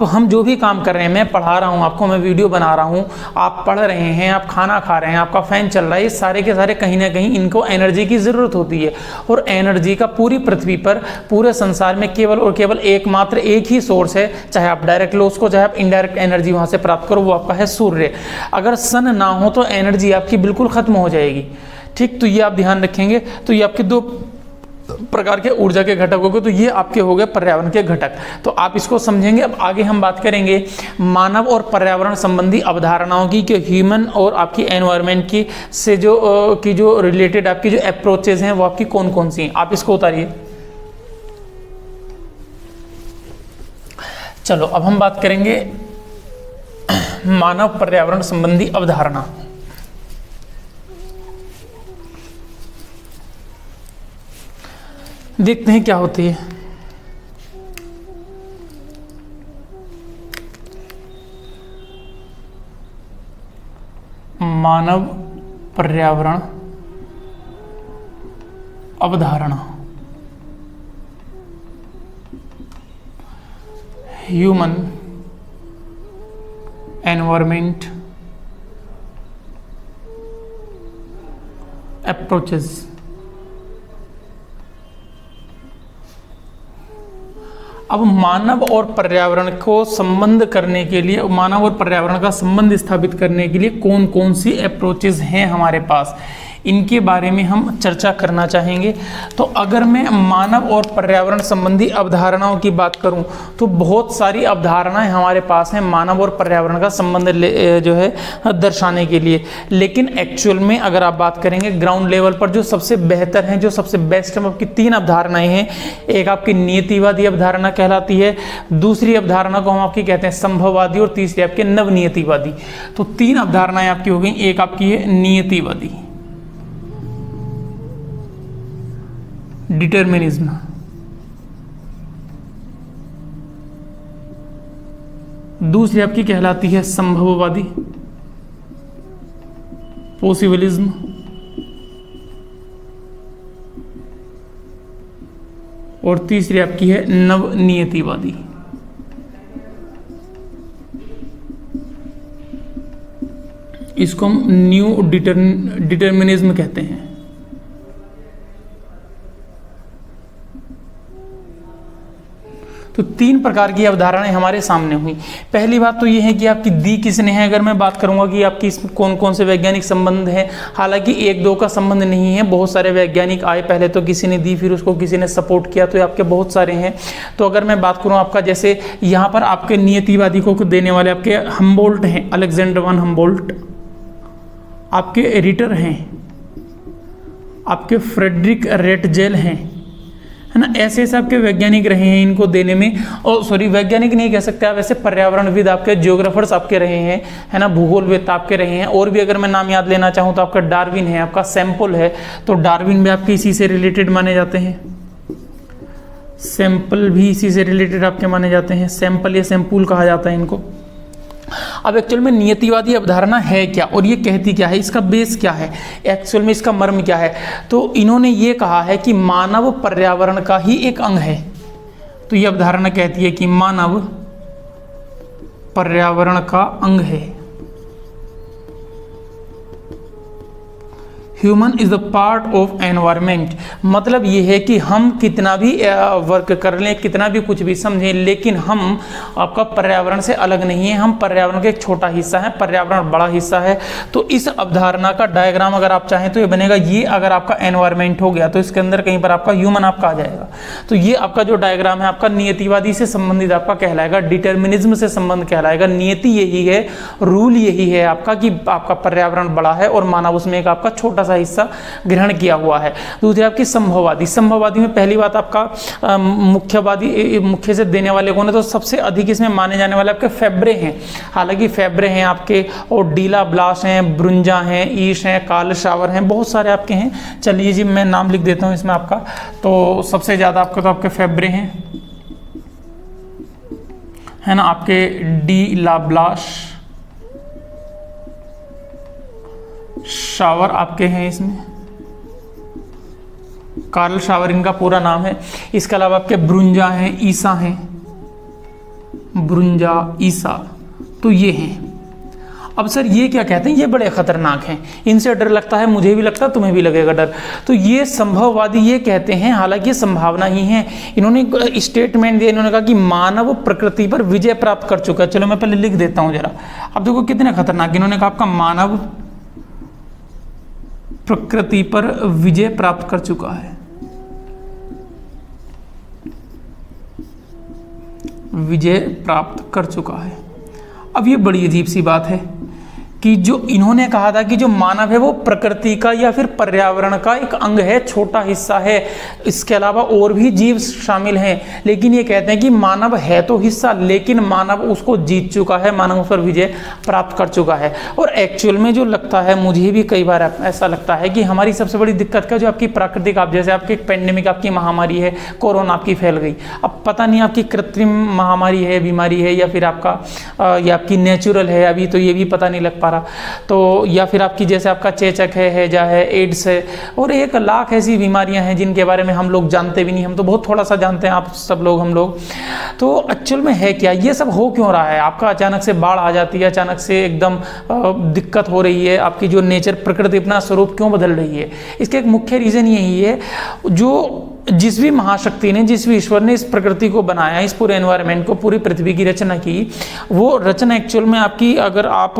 हम जो भी काम कर रहे हैं, मैं पढ़ा रहा हूँ आपको, मैं वीडियो बना रहा हूँ, आप पढ़ रहे हैं, आप खाना खा रहे हैं, आपका फैन चल रहा है, ये सारे के सारे कहीं ना कहीं इनको एनर्जी की ज़रूरत होती है। और एनर्जी का पूरी पृथ्वी पर, पूरे संसार में केवल और केवल एकमात्र एक ही सोर्स है, चाहे आप डायरेक्ट लो उसको, चाहे आप इनडायरेक्ट एनर्जी वहाँ से प्राप्त करो, वो आपका है सूर्य। अगर सन ना हो तो एनर्जी आपकी बिल्कुल खत्म हो जाएगी। ठीक, तो ये आप ध्यान रखेंगे। तो ये आपके दो प्रकार के ऊर्जा के घटक हो गए, तो ये आपके हो गए पर्यावरण के घटक। तो आप इसको समझेंगे। अब आगे हम बात करेंगे मानव और पर्यावरण संबंधी अवधारणाओं की, कि ह्यूमन और आपकी एनवायरनमेंट की से जो रिलेटेड आपकी जो अप्रोचेज हैं वो आपकी कौन कौन सी हैं। आप इसको उतारिए। चलो अब हम बात करेंगे मानव पर्यावरण संबंधी अवधारणा। देखते हैं क्या होती है। मानव पर्यावरण अवधारणा, ह्यूमन एनवायरमेंट अप्रोचेस। अब मानव और पर्यावरण को संबंध करने के लिए, मानव और पर्यावरण का संबंध स्थापित करने के लिए कौन कौन सी अप्रोचेस हैं हमारे पास, इनके बारे में हम चर्चा करना चाहेंगे। तो अगर मैं मानव और पर्यावरण संबंधी अवधारणाओं की बात करूं तो बहुत सारी अवधारणाएं हमारे पास हैं मानव और पर्यावरण का संबंध जो है दर्शाने के लिए। लेकिन एक्चुअल में अगर आप बात करेंगे ग्राउंड लेवल पर, जो सबसे बेहतर हैं, जो सबसे बेस्ट हैं, आपकी तीन अवधारणाएं हैं। एक आपकी नियतिवादी अवधारणा कहलाती है, दूसरी अवधारणा को हम आपकी कहते हैं संभववादी, और तीसरी आपके नवनियतिवादी। तो तीन अवधारणाएं आपकी हो गई। एक आपकी है नियतिवादी, डिटर्मिनिज्म, दूसरी आपकी कहलाती है संभववादी, पॉसिबिलिज्म, और तीसरी आपकी है नवनियतिवादी। इसको हम न्यू डिटर्मिनिज्म कहते हैं। तो तीन प्रकार की अवधारणाएं हमारे सामने हुई। पहली बात तो ये है कि आपकी दी किसने है। अगर मैं बात करूंगा कि आपकी इसमें कौन कौन से वैज्ञानिक संबंध हैं, हालांकि एक दो का संबंध नहीं है, बहुत सारे वैज्ञानिक आए, पहले तो किसी ने दी, फिर उसको किसी ने सपोर्ट किया, तो ये आपके बहुत सारे हैं। तो अगर मैं बात करूँ आपका, जैसे यहाँ पर आपके नियतिवादी को देने वाले आपके हम्बोल्ट हैं, अलेक्जेंडर वन हम्बोल्ट, आपके रिटर हैं, आपके फ्रेडरिक रेटजेल हैं, है ना। ऐसे ऐसे आपके वैज्ञानिक रहे हैं इनको देने में, और सॉरी वैज्ञानिक नहीं कह सकते आप, ऐसे पर्यावरणविद आपके जियोग्राफर्स आपके रहे हैं, है ना, भूगोलविद आपके रहे हैं। और भी अगर मैं नाम याद लेना चाहूँ तो आपका डार्विन है, आपका सैंपल है, तो डार्विन भी आपके इसी से रिलेटेड माने जाते हैं, सैंपल भी इसी से रिलेटेड आपके माने जाते हैं, सैंपल या सैंपल कहा जाता है इनको। अब एक्चुअल में नियतिवादी अवधारणा है क्या और ये कहती क्या है, इसका बेस क्या है, एक्चुअल में इसका मर्म क्या है। तो इन्होंने ये कहा है कि मानव पर्यावरण का ही एक अंग है। तो ये अवधारणा कहती है कि मानव पर्यावरण का अंग है, human is the part of environment. मतलब ये है कि हम कितना भी वर्क कर लें, कितना भी कुछ भी समझें, लेकिन हम आपका पर्यावरण से अलग नहीं है, हम पर्यावरण का एक छोटा हिस्सा है, पर्यावरण बड़ा हिस्सा है। तो इस अवधारणा का डायग्राम अगर आप चाहें तो ये बनेगा, ये अगर आपका एनवायरमेंट हो गया तो इसके अंदर कहीं पर आपका ह्यूमन आपका आ जाएगा। तो ये आपका जो डायग्राम है आपका नियतिवादी से संबंधित आपका कहलाएगा, डिटर्मिनिज्म से संबंध कहलाएगा। नियति यही है, रूल यही है आपका कि आपका पर्यावरण बड़ा है और मानव उसमें एक आपका छोटा हिस्सा ग्रहण किया हुआ है। दूसरी आपकी संभववादी। संभववादी में पहली बात आपका मुख्य से देने वाले कौन है, तो सबसे अधिक इसमें माने जाने वाले आपके फेब्रे हैं। हालांकि फेब्रे हैं आपके, और डीला ब्लास हैं, ब्रुंजा हैं, ईश हैं, कार्ल शावर हैं, बहुत सारे आपके हैं। चलिए जी मैं नाम लिख देता हूं इसमें आपका। तो सबसे ज्यादा आपके तो आपके फेब्रे हैं, है ना, आपके डीला ब्लास, शावर आपके हैं, इसमें कार्ल शावर इनका पूरा नाम है। इसके अलावा आपके ब्रुंजा हैं, ईसा हैं, ब्रुंजा, ईसा, तो ये हैं। अब सर ये क्या कहते हैं, ये बड़े खतरनाक हैं, इनसे डर लगता है, मुझे भी लगता है, तुम्हें भी लगेगा डर। तो ये संभववादी ये कहते हैं, हालांकि ये संभावना ही है। इन्होंने स्टेटमेंट दिया, इन्होंने कहा कि मानव प्रकृति पर विजय प्राप्त कर चुका है। चलो मैं पहले लिख देता हूं जरा, अब देखो कितने खतरनाक। इन्होंने कहा आपका मानव प्रकृति पर विजय प्राप्त कर चुका है, विजय प्राप्त कर चुका है। अब ये बड़ी अजीब सी बात है कि जो इन्होंने कहा था कि जो मानव है वो प्रकृति का या फिर पर्यावरण का एक अंग है, छोटा हिस्सा है, इसके अलावा और भी जीव शामिल हैं, लेकिन ये कहते हैं कि मानव है तो हिस्सा, लेकिन मानव उसको जीत चुका है, मानव उस पर विजय प्राप्त कर चुका है। और एक्चुअल में जो लगता है, मुझे भी कई बार ऐसा लगता है कि हमारी सबसे बड़ी दिक्कत क्या, जो आपकी प्राकृतिक, आप जैसे आपकी पेंडेमिक आपकी महामारी है, कोरोना आपकी फैल गई, अब पता नहीं आपकी कृत्रिम महामारी है, बीमारी है, या फिर आपका या आपकी नेचुरल है, अभी तो ये भी पता नहीं लग पा रहा। तो या फिर आपकी जैसे आपका चेचक है, हैजा है, एड्स है, और 1 लाख ऐसी बीमारियां हैं जिनके बारे में हम लोग जानते भी नहीं, हम तो बहुत थोड़ा सा जानते हैं, आप सब लोग, हम लोग। तो एक्चुअल में है क्या, ये सब हो क्यों रहा है, आपका अचानक से बाढ़ आ जाती है, अचानक से एकदम दिक्कत हो रही है, आपकी जो नेचर, प्रकृति अपना स्वरूप क्यों बदल रही है। इसका एक मुख्य रीजन यही है, जो जिस भी महाशक्ति ने, जिस भी ईश्वर ने इस प्रकृति को बनाया, इस पूरे एनवायरनमेंट को, पूरी पृथ्वी की रचना की, वो रचना एक्चुअल में आपकी, अगर आप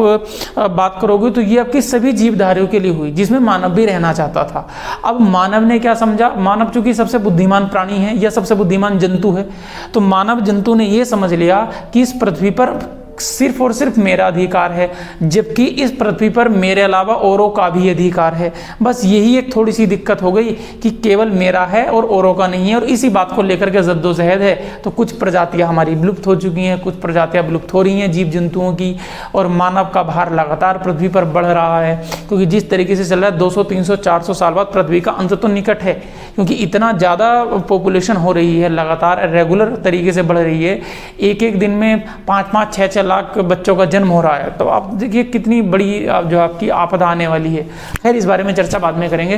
बात करोगे तो ये आपकी सभी जीवधारियों के लिए हुई, जिसमें मानव भी रहना चाहता था। अब मानव ने क्या समझा, मानव चूंकि सबसे बुद्धिमान प्राणी है या सबसे बुद्धिमान जंतु है, तो मानव जंतु ने ये समझ लिया कि इस पृथ्वी पर सिर्फ और सिर्फ मेरा अधिकार है, जबकि इस पृथ्वी पर मेरे अलावा औरों का भी अधिकार है। बस यही एक थोड़ी सी दिक्कत हो गई कि केवल मेरा है और औरों का नहीं है, और इसी बात को लेकर के जद्दोजहद है। तो कुछ प्रजातियां हमारी विलुप्त हो चुकी हैं, कुछ प्रजातियां विलुप्त हो रही हैं जीव जंतुओं की, और मानव का भार लगातार पृथ्वी पर बढ़ रहा है, क्योंकि जिस तरीके से चल रहा है 200, 300, 400 साल बाद पृथ्वी का अंत तो निकट है, क्योंकि इतना ज़्यादा पॉपुलेशन हो रही है, लगातार रेगुलर तरीके से बढ़ रही है। एक दिन में 5-5, 6-6 लाख बच्चों का जन्म हो रहा है। तो आप देखिए कितनी बड़ी जो आपकी आपदा आने वाली है। खैर इस बारे में चर्चा बाद में करेंगे।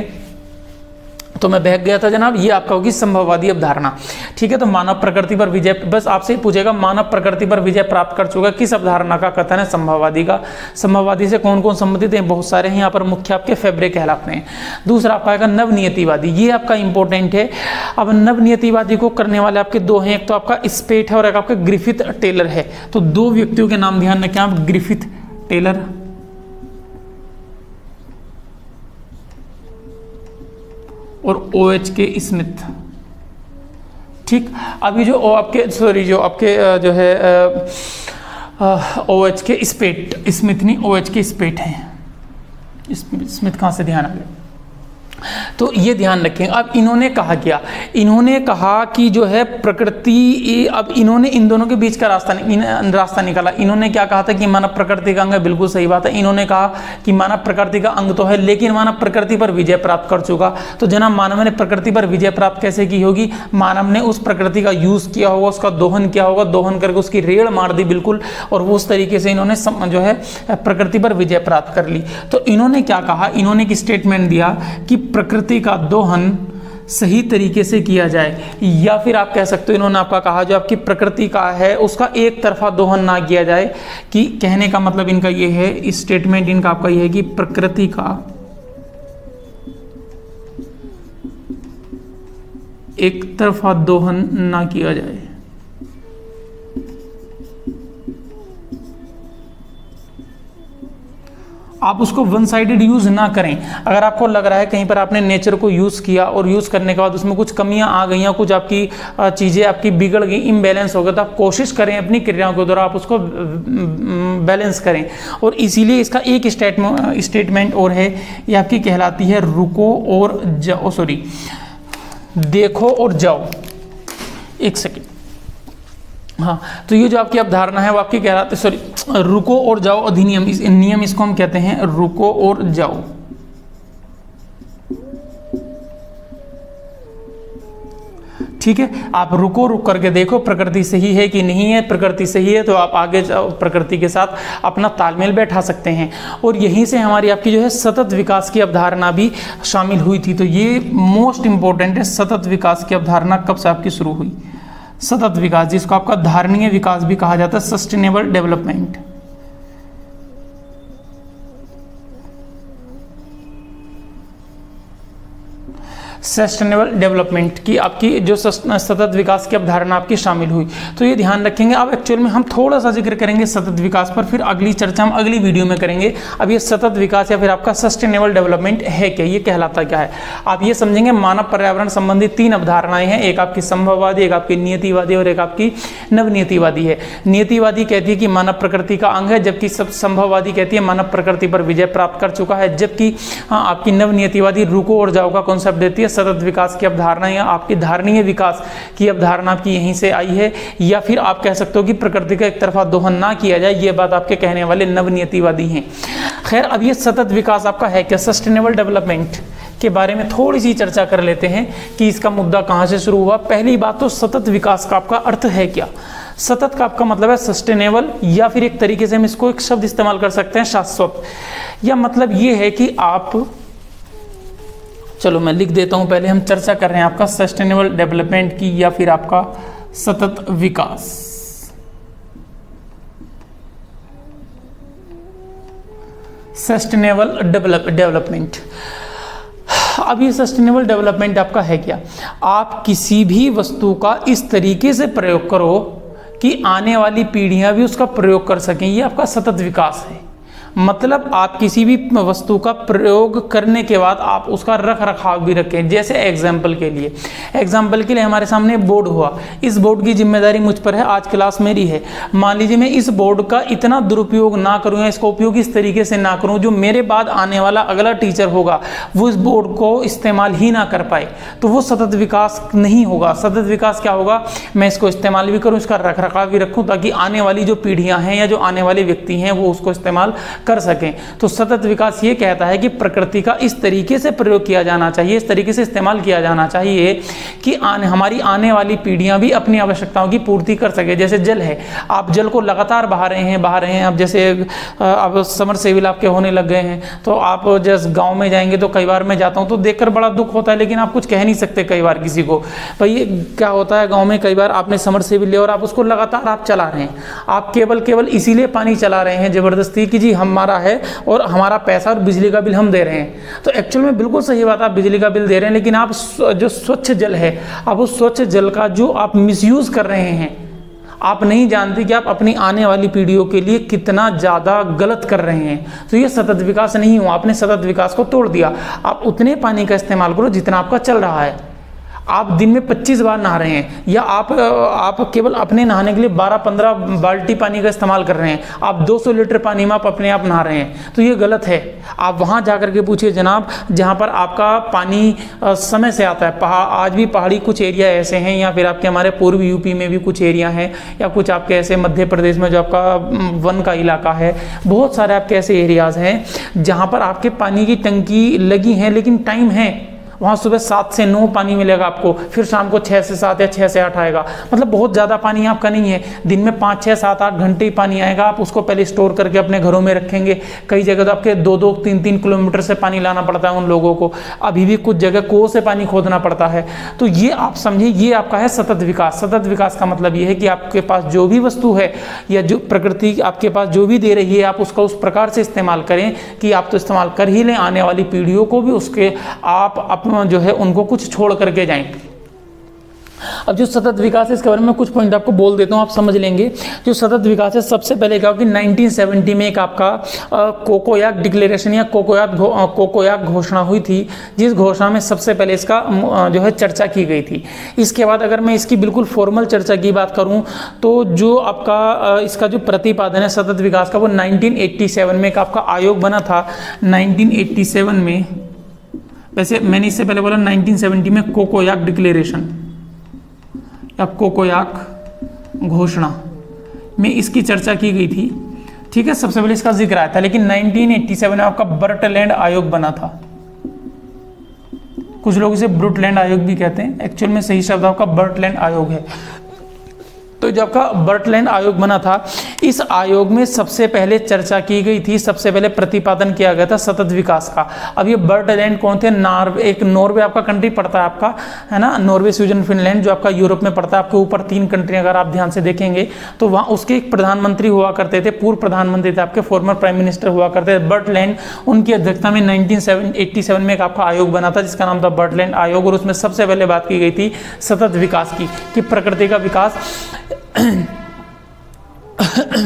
तो मैं बहक गया था जनाब, ये आपका होगी संभववादी अवधारणा। ठीक है, तो मानव प्रकृति पर विजय, बस आपसे ही पूछेगा मानव प्रकृति पर विजय प्राप्त कर चुका किस अवधारणा का कथन है? संभववादी का। संभववादी से कौन कौन संबंधित हैं? बहुत सारे हैं, यहाँ पर मुख्य आपके फेब्रे कहलाते हैं। दूसरा आपका आएगा नवनियतिवादी, ये आपका इंपॉर्टेंट है। अब नवनियतिवादी को करने वाले आपके दो हैं, एक तो आपका स्पेट है और एक आपका ग्रिफिथ टेलर है। तो दो व्यक्तियों के नाम ध्यान रखें आप, ग्रिफिथ टेलर और OH के स्मिथ। ठीक, अभी जो आपके जो आपके जो है OH के स्पेट, स्मिथ नहीं OH के स्पेट हैं। स्मिथ कहाँ से ध्यान आ गया? तो ये ध्यान रखें। अब इन्होंने कहा क्या? इन्होंने कहा कि जो है प्रकृति, अब इन्होंने इन दोनों के बीच का रास्ता निकाला। इन्होंने क्या कहा था कि मानव प्रकृति का अंग है, बिल्कुल सही बात है। इन्होंने कहा कि मानव प्रकृति का अंग तो है, लेकिन मानव प्रकृति पर विजय प्राप्त कर चुका। तो जनाब मानव ने प्रकृति पर विजय प्राप्त कैसे की होगी? मानव ने उस प्रकृति का यूज किया होगा, उसका दोहन किया होगा, दोहन करके उसकी रेड़ मार दी बिल्कुल, और वो उस तरीके से इन्होंने जो है प्रकृति पर विजय प्राप्त कर ली। तो इन्होंने क्या कहा? इन्होंने एक स्टेटमेंट दिया कि प्रकृति का दोहन सही तरीके से किया जाए, या फिर आप कह सकते हो इन्होंने आपका कहा जो आपकी प्रकृति का है उसका एक तरफा दोहन ना किया जाए। कि कहने का मतलब इनका ये है, स्टेटमेंट इनका आपका ये है कि प्रकृति का एक तरफा दोहन ना किया जाए। आप उसको वन साइडेड यूज ना करें। अगर आपको लग रहा है कहीं पर आपने नेचर को यूज किया और यूज करने के बाद उसमें कुछ कमियां आ गई, कुछ आपकी चीजें आपकी बिगड़ गई, इम्बैलेंस हो गया, तो आप कोशिश करें अपनी क्रियाओं के द्वारा आप उसको बैलेंस करें। और इसीलिए इसका एक स्टेटमेंट और है, ये आपकी कहलाती है रुको और जाओ, सॉरी देखो और जाओ। एक सेकेंड, हाँ, तो ये जो आपकी अवधारणा है वो आपकी कहलाती है, सॉरी रुको और जाओ अधिनियम, इस नियम इसको हम कहते हैं रुको और जाओ। ठीक है, आप रुको, रुक करके देखो प्रकृति सही है कि नहीं है। प्रकृति सही है तो आप आगे जाओ, प्रकृति के साथ अपना तालमेल बैठा सकते हैं। और यहीं से हमारी आपकी जो है सतत विकास की अवधारणा भी शामिल हुई थी। तो ये मोस्ट इंपॉर्टेंट है, सतत विकास की अवधारणा कब से आपकी शुरू हुई? सतत विकास, जिसको आपका धारणीय विकास भी कहा जाता है, सस्टेनेबल डेवलपमेंट। सस्टेनेबल डेवलपमेंट की आपकी जो सतत विकास की अवधारणा आपकी शामिल हुई। तो ये ध्यान रखेंगे। अब एक्चुअल में हम थोड़ा सा जिक्र करेंगे सतत विकास पर, फिर अगली चर्चा हम अगली वीडियो में करेंगे। अब ये सतत विकास या फिर आपका सस्टेनेबल डेवलपमेंट है क्या, ये कहलाता क्या है, आप ये समझेंगे। मानव पर्यावरण संबंधी तीन अवधारणाएं हैं, एक आपकी संभववादी, एक आपकी नियतिवादी और एक आपकी नवनियतिवादी है। नियतिवादी कहती है कि मानव प्रकृति का अंग है, जबकि संभववादी कहती है मानव प्रकृति पर विजय प्राप्त कर चुका है, जबकि आपकी नवनियतिवादी रुको और जाओ का कॉन्सेप्ट देती है। सतत विकास की अवधारणा या आपकी धारणीय विकास की अवधारणा आपकी यहीं से आई है, या फिर आप कह सकते हो कि प्रकृति का एक तरफा दोहन ना किया जाए, ये बात आपके कहने वाले नवनियतिवादी हैं। खैर, अब ये सतत विकास आपका है क्या? सस्टेनेबल डेवलपमेंट के बारे में थोड़ी सी चर्चा कर लेते हैं कि इसका मुद्दा कहां से शुरू हुआ। पहली बात तो सतत विकास का आपका अर्थ है क्या? सतत का आपका मतलब है सस्टेनेबल, या फिर एक तरीके से हम इसको एक शब्द इस्तेमाल कर सकते हैं शाश्वत। या मतलब ये है कि आप, चलो मैं लिख देता हूं, पहले हम चर्चा कर रहे हैं आपका सस्टेनेबल डेवलपमेंट की या फिर आपका सतत विकास। सस्टेनेबल डेवलपमेंट, अब ये सस्टेनेबल डेवलपमेंट आपका है क्या? आप किसी भी वस्तु का इस तरीके से प्रयोग करो कि आने वाली पीढ़ियां भी उसका प्रयोग कर सकें, ये आपका सतत विकास है। मतलब आप किसी भी वस्तु का प्रयोग करने के बाद आप उसका रख रखाव भी रखें। जैसे एग्जाम्पल के लिए हमारे सामने बोर्ड हुआ, इस बोर्ड की जिम्मेदारी मुझ पर है, आज क्लास मेरी है। मान लीजिए मैं इस बोर्ड का इतना दुरुपयोग ना करूं या इसका उपयोग इस तरीके से ना करूं जो मेरे बाद आने वाला अगला टीचर होगा वो इस बोर्ड को इस्तेमाल ही ना कर पाए, तो वो सतत विकास नहीं होगा। सतत विकास क्या होगा? मैं इसको इस्तेमाल भी करूं, इसका रख रखाव भी रखूं, ताकि आने वाली जो पीढ़ियां हैं या जो आने वाले व्यक्ति हैं वो उसको इस्तेमाल कर सकें। तो सतत विकास ये कहता है कि प्रकृति का इस तरीके से प्रयोग किया जाना चाहिए, इस तरीके से इस्तेमाल किया जाना चाहिए कि हमारी आने वाली पीढ़ियां भी अपनी आवश्यकताओं की पूर्ति कर सके। जैसे जल है, आप जल को लगातार बहा रहे हैं। अब जैसे अब समरसेबिल आपके होने लग गए हैं, तो आप जैसे गाँव में जाएंगे तो कई बार मैं जाता हूँ तो देखकर बड़ा दुख होता है, लेकिन आप कुछ कह नहीं सकते कई बार किसी को। भाई ये क्या होता है गाँव में, कई बार आपने समरसेबिल लिया और आप उसको लगातार आप चला रहे हैं, आप केवल इसीलिए पानी चला रहे हैं जबरदस्ती कि जी हमारा है और हमारा पैसा और बिजली का बिल हम दे रहे हैं। तो एक्चुअल में बिल्कुल सही बात, आप बिजली का बिल दे रहे हैं, लेकिन आप जो स्वच्छ जल है, आप उस स्वच्छ जल का जो आप मिसयूज कर रहे हैं, आप नहीं जानते कि आप अपनी आने वाली पीढ़ियों के लिए कितना ज़्यादा गलत कर रहे हैं। तो ये सतत विकास नहीं हुआ, आपने सतत विकास को तोड़ दिया। आप उतने पानी का इस्तेमाल करो जितना आपका चल रहा है। आप दिन में 25 बार नहा रहे हैं, या आप केवल अपने नहाने के लिए 12-15 बाल्टी पानी का इस्तेमाल कर रहे हैं, आप 200 लीटर पानी में आप अपने आप नहा रहे हैं, तो ये गलत है। आप वहाँ जाकर के पूछिए जनाब, जहाँ पर आपका पानी समय से आता है। आज भी पहाड़ी कुछ एरिया ऐसे हैं, या फिर आपके हमारे पूर्वी यूपी में भी कुछ एरिया हैं, या कुछ आपके ऐसे मध्य प्रदेश में जो आपका वन का इलाका है, बहुत सारे आपके ऐसे एरियाज़ हैं जहाँ पर आपके पानी की टंकी लगी हैं, लेकिन टाइम है। वहाँ सुबह 7 से 9 पानी मिलेगा आपको, फिर शाम को 6 से 7 या 6 से 8 आएगा। मतलब बहुत ज़्यादा पानी आपका नहीं है, दिन में 5, 6, 7, 8 घंटे ही पानी आएगा। आप उसको पहले स्टोर करके अपने घरों में रखेंगे। कई जगह तो आपके 2-2, 3-3 किलोमीटर से पानी लाना पड़ता है उन लोगों को। अभी भी कुछ जगह कुओं से पानी खोदना पड़ता है। तो ये आप समझिए, ये आपका है सतत विकास। सतत विकास का मतलब ये है कि आपके पास जो भी वस्तु है या जो प्रकृति आपके पास जो भी दे रही है, आप उसका उस प्रकार से इस्तेमाल करें कि आप तो इस्तेमाल कर ही लें, आने वाली पीढ़ियों को भी उसके आप जो है उनको कुछ छोड़ करके जाएं। अब जो सतत विकास है इसके बारे में कुछ पॉइंट आपको बोल देता हूँ, आप समझ लेंगे। जो सतत विकास है, सबसे पहले क्या कि 1970 में एक आपका कोकोयाक डिक्लेरेशन या कोकोयाक घोषणा हुई थी, जिस घोषणा में सबसे पहले इसका जो है चर्चा की गई थी। इसके बाद अगर मैं इसकी बिल्कुल फॉर्मल चर्चा की बात करूँ तो जो आपका इसका जो प्रतिपादन है सतत विकास का, वो 1987 में एक आपका आयोग बना था। 1987 में, वैसे मैंने इससे पहले बोला 1970 में कोकोयाक डिक्लेरेशन या कोकोयाक घोषणा में इसकी चर्चा की गई थी। ठीक है, सबसे पहले इसका जिक्र आया था। लेकिन 1987 में आपका बर्टलैंड आयोग बना था। कुछ लोग इसे ब्रुटलैंड आयोग भी कहते हैं, एक्चुअल में सही शब्द आपका बर्टलैंड आयोग है। तो जब का बर्टलैंड आयोग बना था, इस आयोग में सबसे पहले चर्चा की गई थी, सबसे पहले प्रतिपादन किया गया था सतत विकास का। अब ये बर्टलैंड कौन थे? एक नॉर्वे आपका कंट्री पड़ता है आपका, है ना, नॉर्वे, स्वीडन, फिनलैंड, जो आपका यूरोप में पड़ता है। आपके ऊपर 3 कंट्री अगर आप ध्यान से देखेंगे तो वहाँ उसके एक प्रधानमंत्री हुआ करते थे, पूर्व प्रधानमंत्री थे आपके, फॉर्मर प्राइम मिनिस्टर हुआ करते थे बर्टलैंड। उनकी अध्यक्षता में 1987 में एक आपका आयोग बना था जिसका नाम था बर्टलैंड आयोग, और उसमें सबसे पहले बात की गई थी सतत विकास की, कि प्रकृति का विकास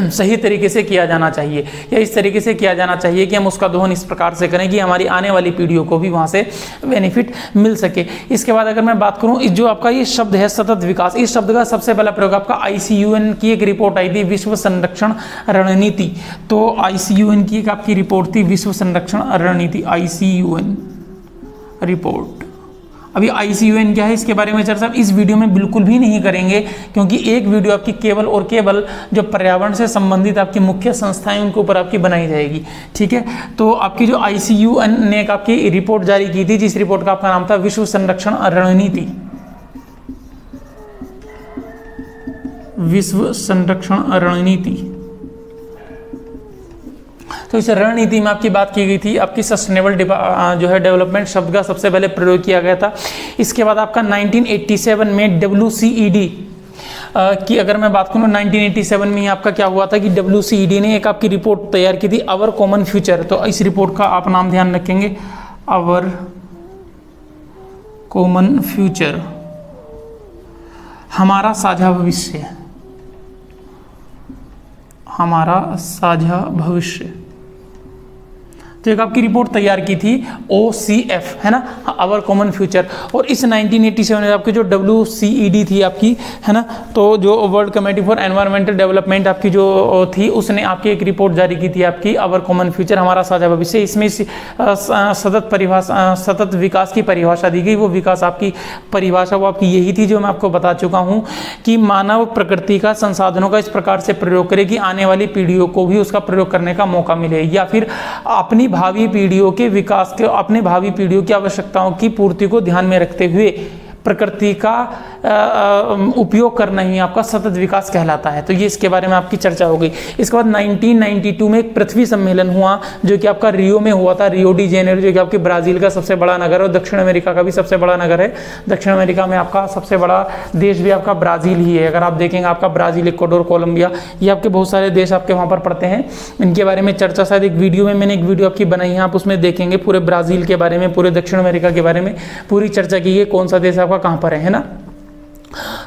सही तरीके से किया जाना चाहिए, या इस तरीके से किया जाना चाहिए कि हम उसका दोहन इस प्रकार से करें कि हमारी आने वाली पीढ़ियों को भी वहाँ से बेनिफिट मिल सके। इसके बाद अगर मैं बात करूँ, जो आपका ये शब्द है सतत विकास, इस शब्द का सबसे पहला प्रयोग आपका ICUN की एक रिपोर्ट आई थी, विश्व संरक्षण रणनीति। तो ICUN की एक आपकी रिपोर्ट थी, विश्व संरक्षण रणनीति, ICUN रिपोर्ट। अभी ICUN क्या है इसके बारे में चर्चा इस वीडियो में बिल्कुल भी नहीं करेंगे, क्योंकि एक वीडियो आपकी केवल और केवल जो पर्यावरण से संबंधित आपकी मुख्य संस्थाएं उनके ऊपर आपकी बनाई जाएगी। ठीक है, तो आपकी जो ICUN ने एक आपकी रिपोर्ट जारी की थी, जिस रिपोर्ट का आपका नाम था विश्व संरक्षण रणनीति, विश्व संरक्षण रणनीति। तो इस रणनीति में आपकी बात की गई थी, आपकी सस्टेनेबल जो है डेवलपमेंट शब्द का सबसे पहले प्रयोग किया गया था। इसके बाद आपका 1987 में WCED की अगर मैं बात करूँ, 1987 में आपका क्या हुआ था कि WCED ने एक आपकी रिपोर्ट तैयार की थी, आवर कॉमन फ्यूचर। तो इस रिपोर्ट का आप नाम ध्यान रखेंगे, आवर कॉमन फ्यूचर, हमारा साझा भविष्य, हमारा साझा भविष्य। तो एक आपकी रिपोर्ट तैयार की थी OCF, है ना, आवर कॉमन फ्यूचर। और इस 1987 में आपकी जो WCED थी आपकी, है ना, तो जो world committee for environmental development आपकी जो थी, उसने आपकी एक रिपोर्ट जारी की थी आपकी आवर कॉमन फ्यूचर, हमारा साझा भविष्य। इसमें सतत विकास की परिभाषा दी गई। वो विकास आपकी परिभाषा वो आपकी यही थी जो मैं आपको बता चुका हूँ कि मानव प्रकृति का संसाधनों का इस प्रकार से प्रयोग करे कि आने वाली पीढ़ियों को भी उसका प्रयोग करने का मौका मिले, या फिर अपनी भावी पीढ़ियों के विकास के, अपने भावी पीढ़ियों की आवश्यकताओं की पूर्ति को ध्यान में रखते हुए प्रकृति का उपयोग करना ही आपका सतत विकास कहलाता है। तो ये इसके बारे में आपकी चर्चा हो गई। इसके बाद 1992 में एक पृथ्वी सम्मेलन हुआ जो कि आपका रियो में हुआ था, रियो डी जेनेरो, जो कि आपके ब्राजील का सबसे बड़ा नगर है और दक्षिण अमेरिका का भी सबसे बड़ा नगर है। दक्षिण अमेरिका में आपका सबसे बड़ा देश भी आपका ब्राजील ही है। अगर आप देखेंगे आपका ब्राजील, इक्वाडोर, कोलंबिया, ये आपके बहुत सारे देश आपके वहाँ पर पड़ते हैं। इनके बारे में चर्चा शायद एक वीडियो में, मैंने एक वीडियो आपकी बनाई है, आप उसमें देखेंगे पूरे ब्राजील के बारे में, पूरे दक्षिण अमेरिका के बारे में पूरी चर्चा की है, कौन सा देश आपका कहाँ पर है ना।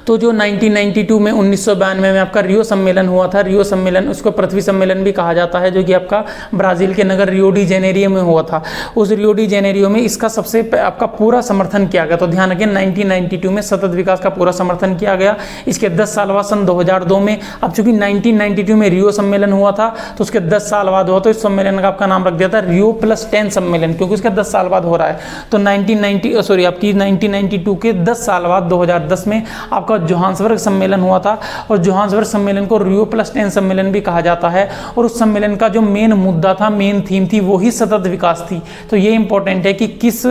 तो जो 1992 में 1992 में आपका रियो सम्मेलन हुआ था, रियो सम्मेलन, उसको पृथ्वी सम्मेलन भी कहा जाता है, जो कि आपका ब्राजील के नगर रियो डी जेनेरियो में हुआ था। उस रियो डी जेनेरियो में इसका सबसे आपका पूरा समर्थन किया गया। तो ध्यान रखें 1992 में सतत विकास का पूरा समर्थन किया गया। इसके 10 साल बाद सन 2002 में, अब चूंकि 1992 में रियो सम्मेलन हुआ था तो उसके 10 साल बाद हुआ, तो इस सम्मेलन का आपका नाम रख दिया था रियो +10 सम्मेलन, क्योंकि उसका 10 साल बाद हो रहा है। तो 1992 के 10 साल बाद 2010 में आपका जोहान्सबर्ग सम्मेलन हुआ था, और जोहान्सबर्ग सम्मेलन को रियो +10 सम्मेलन भी कहा जाता है। और उस सम्मेलन का जो मेन मुद्दा था, मेन थीम थी, वो ही सतत विकास थी। तो ये इंपॉर्टेंट है कि किस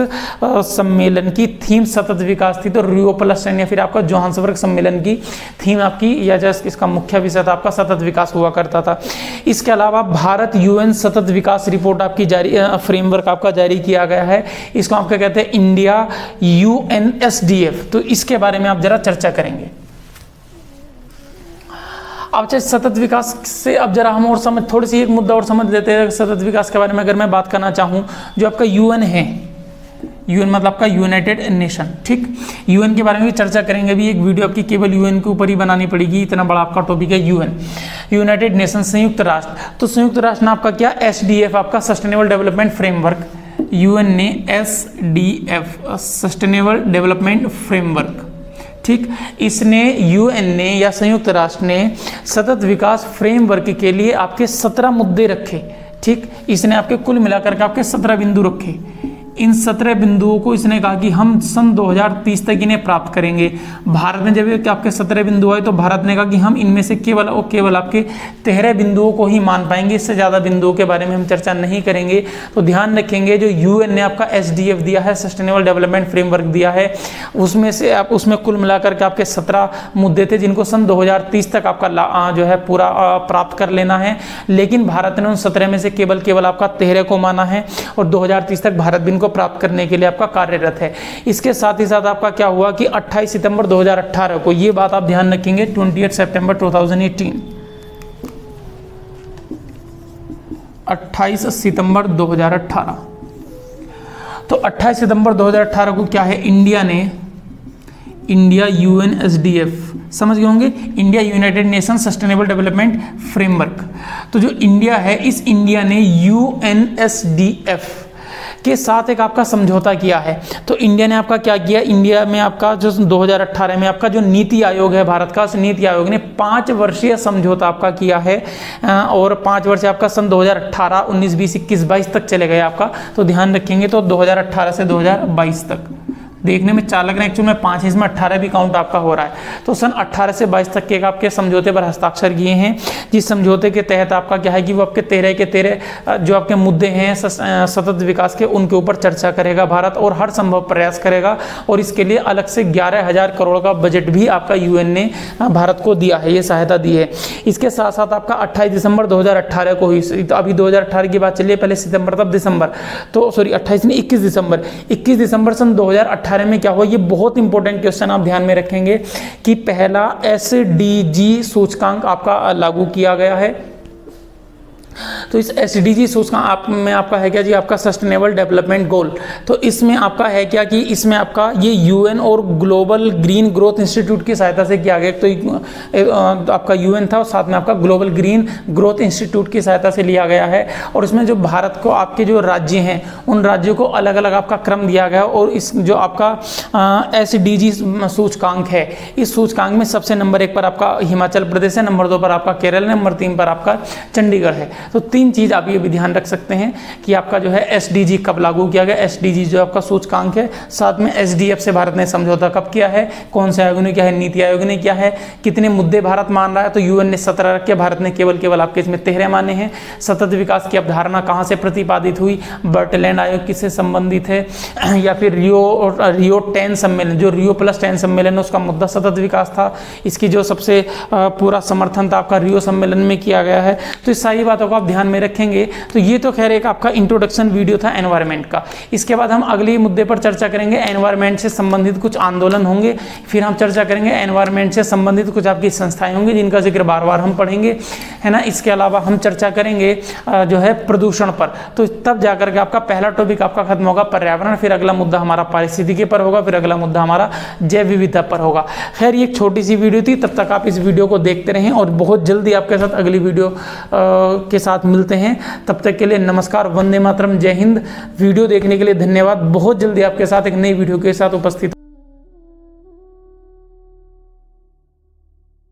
सम्मेलन की थीम सतत विकास थी। तो रियो +10 या फिर आपका जोहान्सबर्ग सम्मेलन की थीम आपकी, या जस्ट इसका मुख्य विषय था आपका सतत विकास हुआ करता था। इसके अलावा भारत UN सतत विकास रिपोर्ट आपकी जारी, फ्रेमवर्क आपका जारी किया गया है। इसको आपका कहते हैं इंडिया UNSDF। तो इसके बारे में आप जरा चर्चा करेंगे। अब चाहे सतत विकास से अब जरा हम और समझ, थोड़ी सी एक मुद्दा और समझ लेते हैं सतत विकास के बारे में। अगर मैं बात करना चाहूँ, जो आपका UN है, UN मतलब आपका यूनाइटेड नेशन, ठीक, UN के बारे में भी चर्चा करेंगे। अभी एक वीडियो आपकी केवल UN के ऊपर ही बनानी पड़ेगी, इतना बड़ा आपका टॉपिक है UN, यूनाइटेड नेशन, संयुक्त राष्ट्र। तो संयुक्त राष्ट्र ने आपका क्या, SDF आपका सस्टेनेबल डेवलपमेंट फ्रेमवर्क, UN ने SDF सस्टेनेबल डेवलपमेंट फ्रेमवर्क, ठीक, इसने UN ने या संयुक्त राष्ट्र ने सतत विकास फ्रेमवर्क के लिए आपके 17 मुद्दे रखे, ठीक। इसने आपके कुल मिलाकर के आपके 17 बिंदु रखे। इन 17 बिंदुओं को इसने कहा कि हम सन 2030 तक इन्हें प्राप्त करेंगे। भारत ने जब आपके 17 बिंदु आए तो भारत ने कहा कि हम इनमें से केवल आपके 13 बिंदुओं को ही मान पाएंगे, इससे ज़्यादा बिंदुओं के बारे में हम चर्चा नहीं करेंगे। तो ध्यान रखेंगे, जो UN ने आपका SDF दिया है, सस्टेनेबल डेवलपमेंट फ्रेमवर्क दिया है, उसमें से आप उसमें कुल मिलाकर के आपके 17 मुद्दे थे जिनको सन 2030 तक आपका जो है पूरा प्राप्त कर लेना है। लेकिन भारत ने उन 17 में से केवल आपका 13 को माना है, और 2030 तक भारत भी इनको प्राप्त करने के लिए आपका कार्यरत है। इसके साथ ही साथ आपका क्या हुआ कि 28 सितंबर 2018 को, ये बात आप ध्यान रखेंगे, 28 सितंबर 2018, 28 सितंबर 2018, तो 28 सितंबर 2018 को क्या है, इंडिया UNSDF, समझ गए होंगे, India United nation sustainable development framework. तो जो इंडिया है, इस इंडिया ने UNSDF के साथ एक आपका समझौता किया है। तो इंडिया ने आपका क्या किया, इंडिया में आपका जो 2018 में आपका जो नीति आयोग है भारत का, उस नीति आयोग ने 5 वर्षीय समझौता आपका किया है, और 5 वर्ष आपका सन 2018, 19, 20, 21, 22 तक चले गए आपका। तो ध्यान रखेंगे, तो 2018 से 2022 तक, देखने में 4 लग रहे हैं, एक्चुअली में 5 इसमें 18 भी काउंट आपका हो रहा है। तो सन 18 से 22 तक के आपके समझौते पर हस्ताक्षर किए हैं, जिस समझौते के तहत आपका क्या है कि वो आपके 13 के 13 जो आपके मुद्दे हैं सतत विकास के, उनके ऊपर चर्चा करेगा भारत, और हर संभव प्रयास करेगा। और इसके लिए अलग से 11,000 करोड़ का बजट भी आपका UN ने भारत को दिया है, ये सहायता दी है। इसके साथ साथ आपका 28 दिसंबर 2018 को हुई, तो अभी 2018 की बात चलिए, पहले सितंबर तब दिसंबर, तो सॉरी 28 नहीं 21 दिसंबर सन 2018 में क्या हुआ, ये बहुत इंपॉर्टेंट क्वेश्चन आप ध्यान में रखेंगे कि पहला SDG सूचकांक आपका लागू किया गया है। तो इस SDG सूचकांक में आपका है क्या जी, आपका सस्टेनेबल डेवलपमेंट गोल। तो इसमें आपका है क्या कि इसमें आपका ये UN और ग्लोबल ग्रीन ग्रोथ इंस्टीट्यूट की सहायता से किया गया। तो आपका UN था और साथ में आपका ग्लोबल ग्रीन ग्रोथ इंस्टीट्यूट की सहायता से लिया गया है। और इसमें जो भारत को आपके जो राज्य हैं उन राज्यों को अलग अलग आपका क्रम दिया गया। और इस जो आपका SDG सूचकांक है, इस सूचकांक में सबसे नंबर 1 पर आपका हिमाचल प्रदेश है, नंबर 2 पर आपका केरल है, नंबर 3 पर आपका चंडीगढ़ है। तो 3 चीज़ आप ये भी ध्यान रख सकते हैं कि आपका जो है SDG कब लागू किया गया, SDG जो आपका सूचकांक है, साथ में SDF से भारत ने समझौता कब किया है, कौन से आयोग ने किया है, नीति आयोग ने किया है, कितने मुद्दे भारत मान रहा है। तो UN ने 17 रखे, भारत ने केवल आपके इसमें 13 माने हैं। सतत विकास की अवधारणा कहाँ से प्रतिपादित हुई, बर्टलैंड आयोग किससे संबंधित है, या फिर रियो 10 सम्मेलन, जो रियो +10 सम्मेलन है उसका मुद्दा सतत विकास था। इसकी जो सबसे पूरा समर्थन था आपका रियो सम्मेलन में किया गया है। तो इस सारी बातों को आप ध्यान में रखेंगे। तो ये तो खैर एक आपका इंट्रोडक्शन वीडियो था एनवायरनमेंट का। इसके बाद हम अगले मुद्दे पर चर्चा करेंगे, एनवायरनमेंट से संबंधित कुछ आंदोलन होंगे। फिर हम चर्चा करेंगे एनवायरनमेंट से संबंधित कुछ आपकी संस्थाएं होंगी जिनका जिक्र बार बार हम पढ़ेंगे, है ना। इसके अलावा हम चर्चा करेंगे जो है प्रदूषण पर। तो तब जाकर के आपका पहला टॉपिक आपका खत्म होगा पर्यावरण, फिर अगला मुद्दा हमारा पारिस्थितिकी पर होगा, फिर अगला मुद्दा हमारा जैव विविधता पर होगा। खैर ये एक छोटी सी वीडियो थी, तब तक आप इस वीडियो को देखते रहें और बहुत जल्दी आपके साथ अगली वीडियो के साथ मिलते हैं। तब तक के लिए नमस्कार, वंदे मातरम, जय हिंद। वीडियो देखने के लिए धन्यवाद। बहुत जल्दी आपके साथ एक नई वीडियो के साथ उपस्थित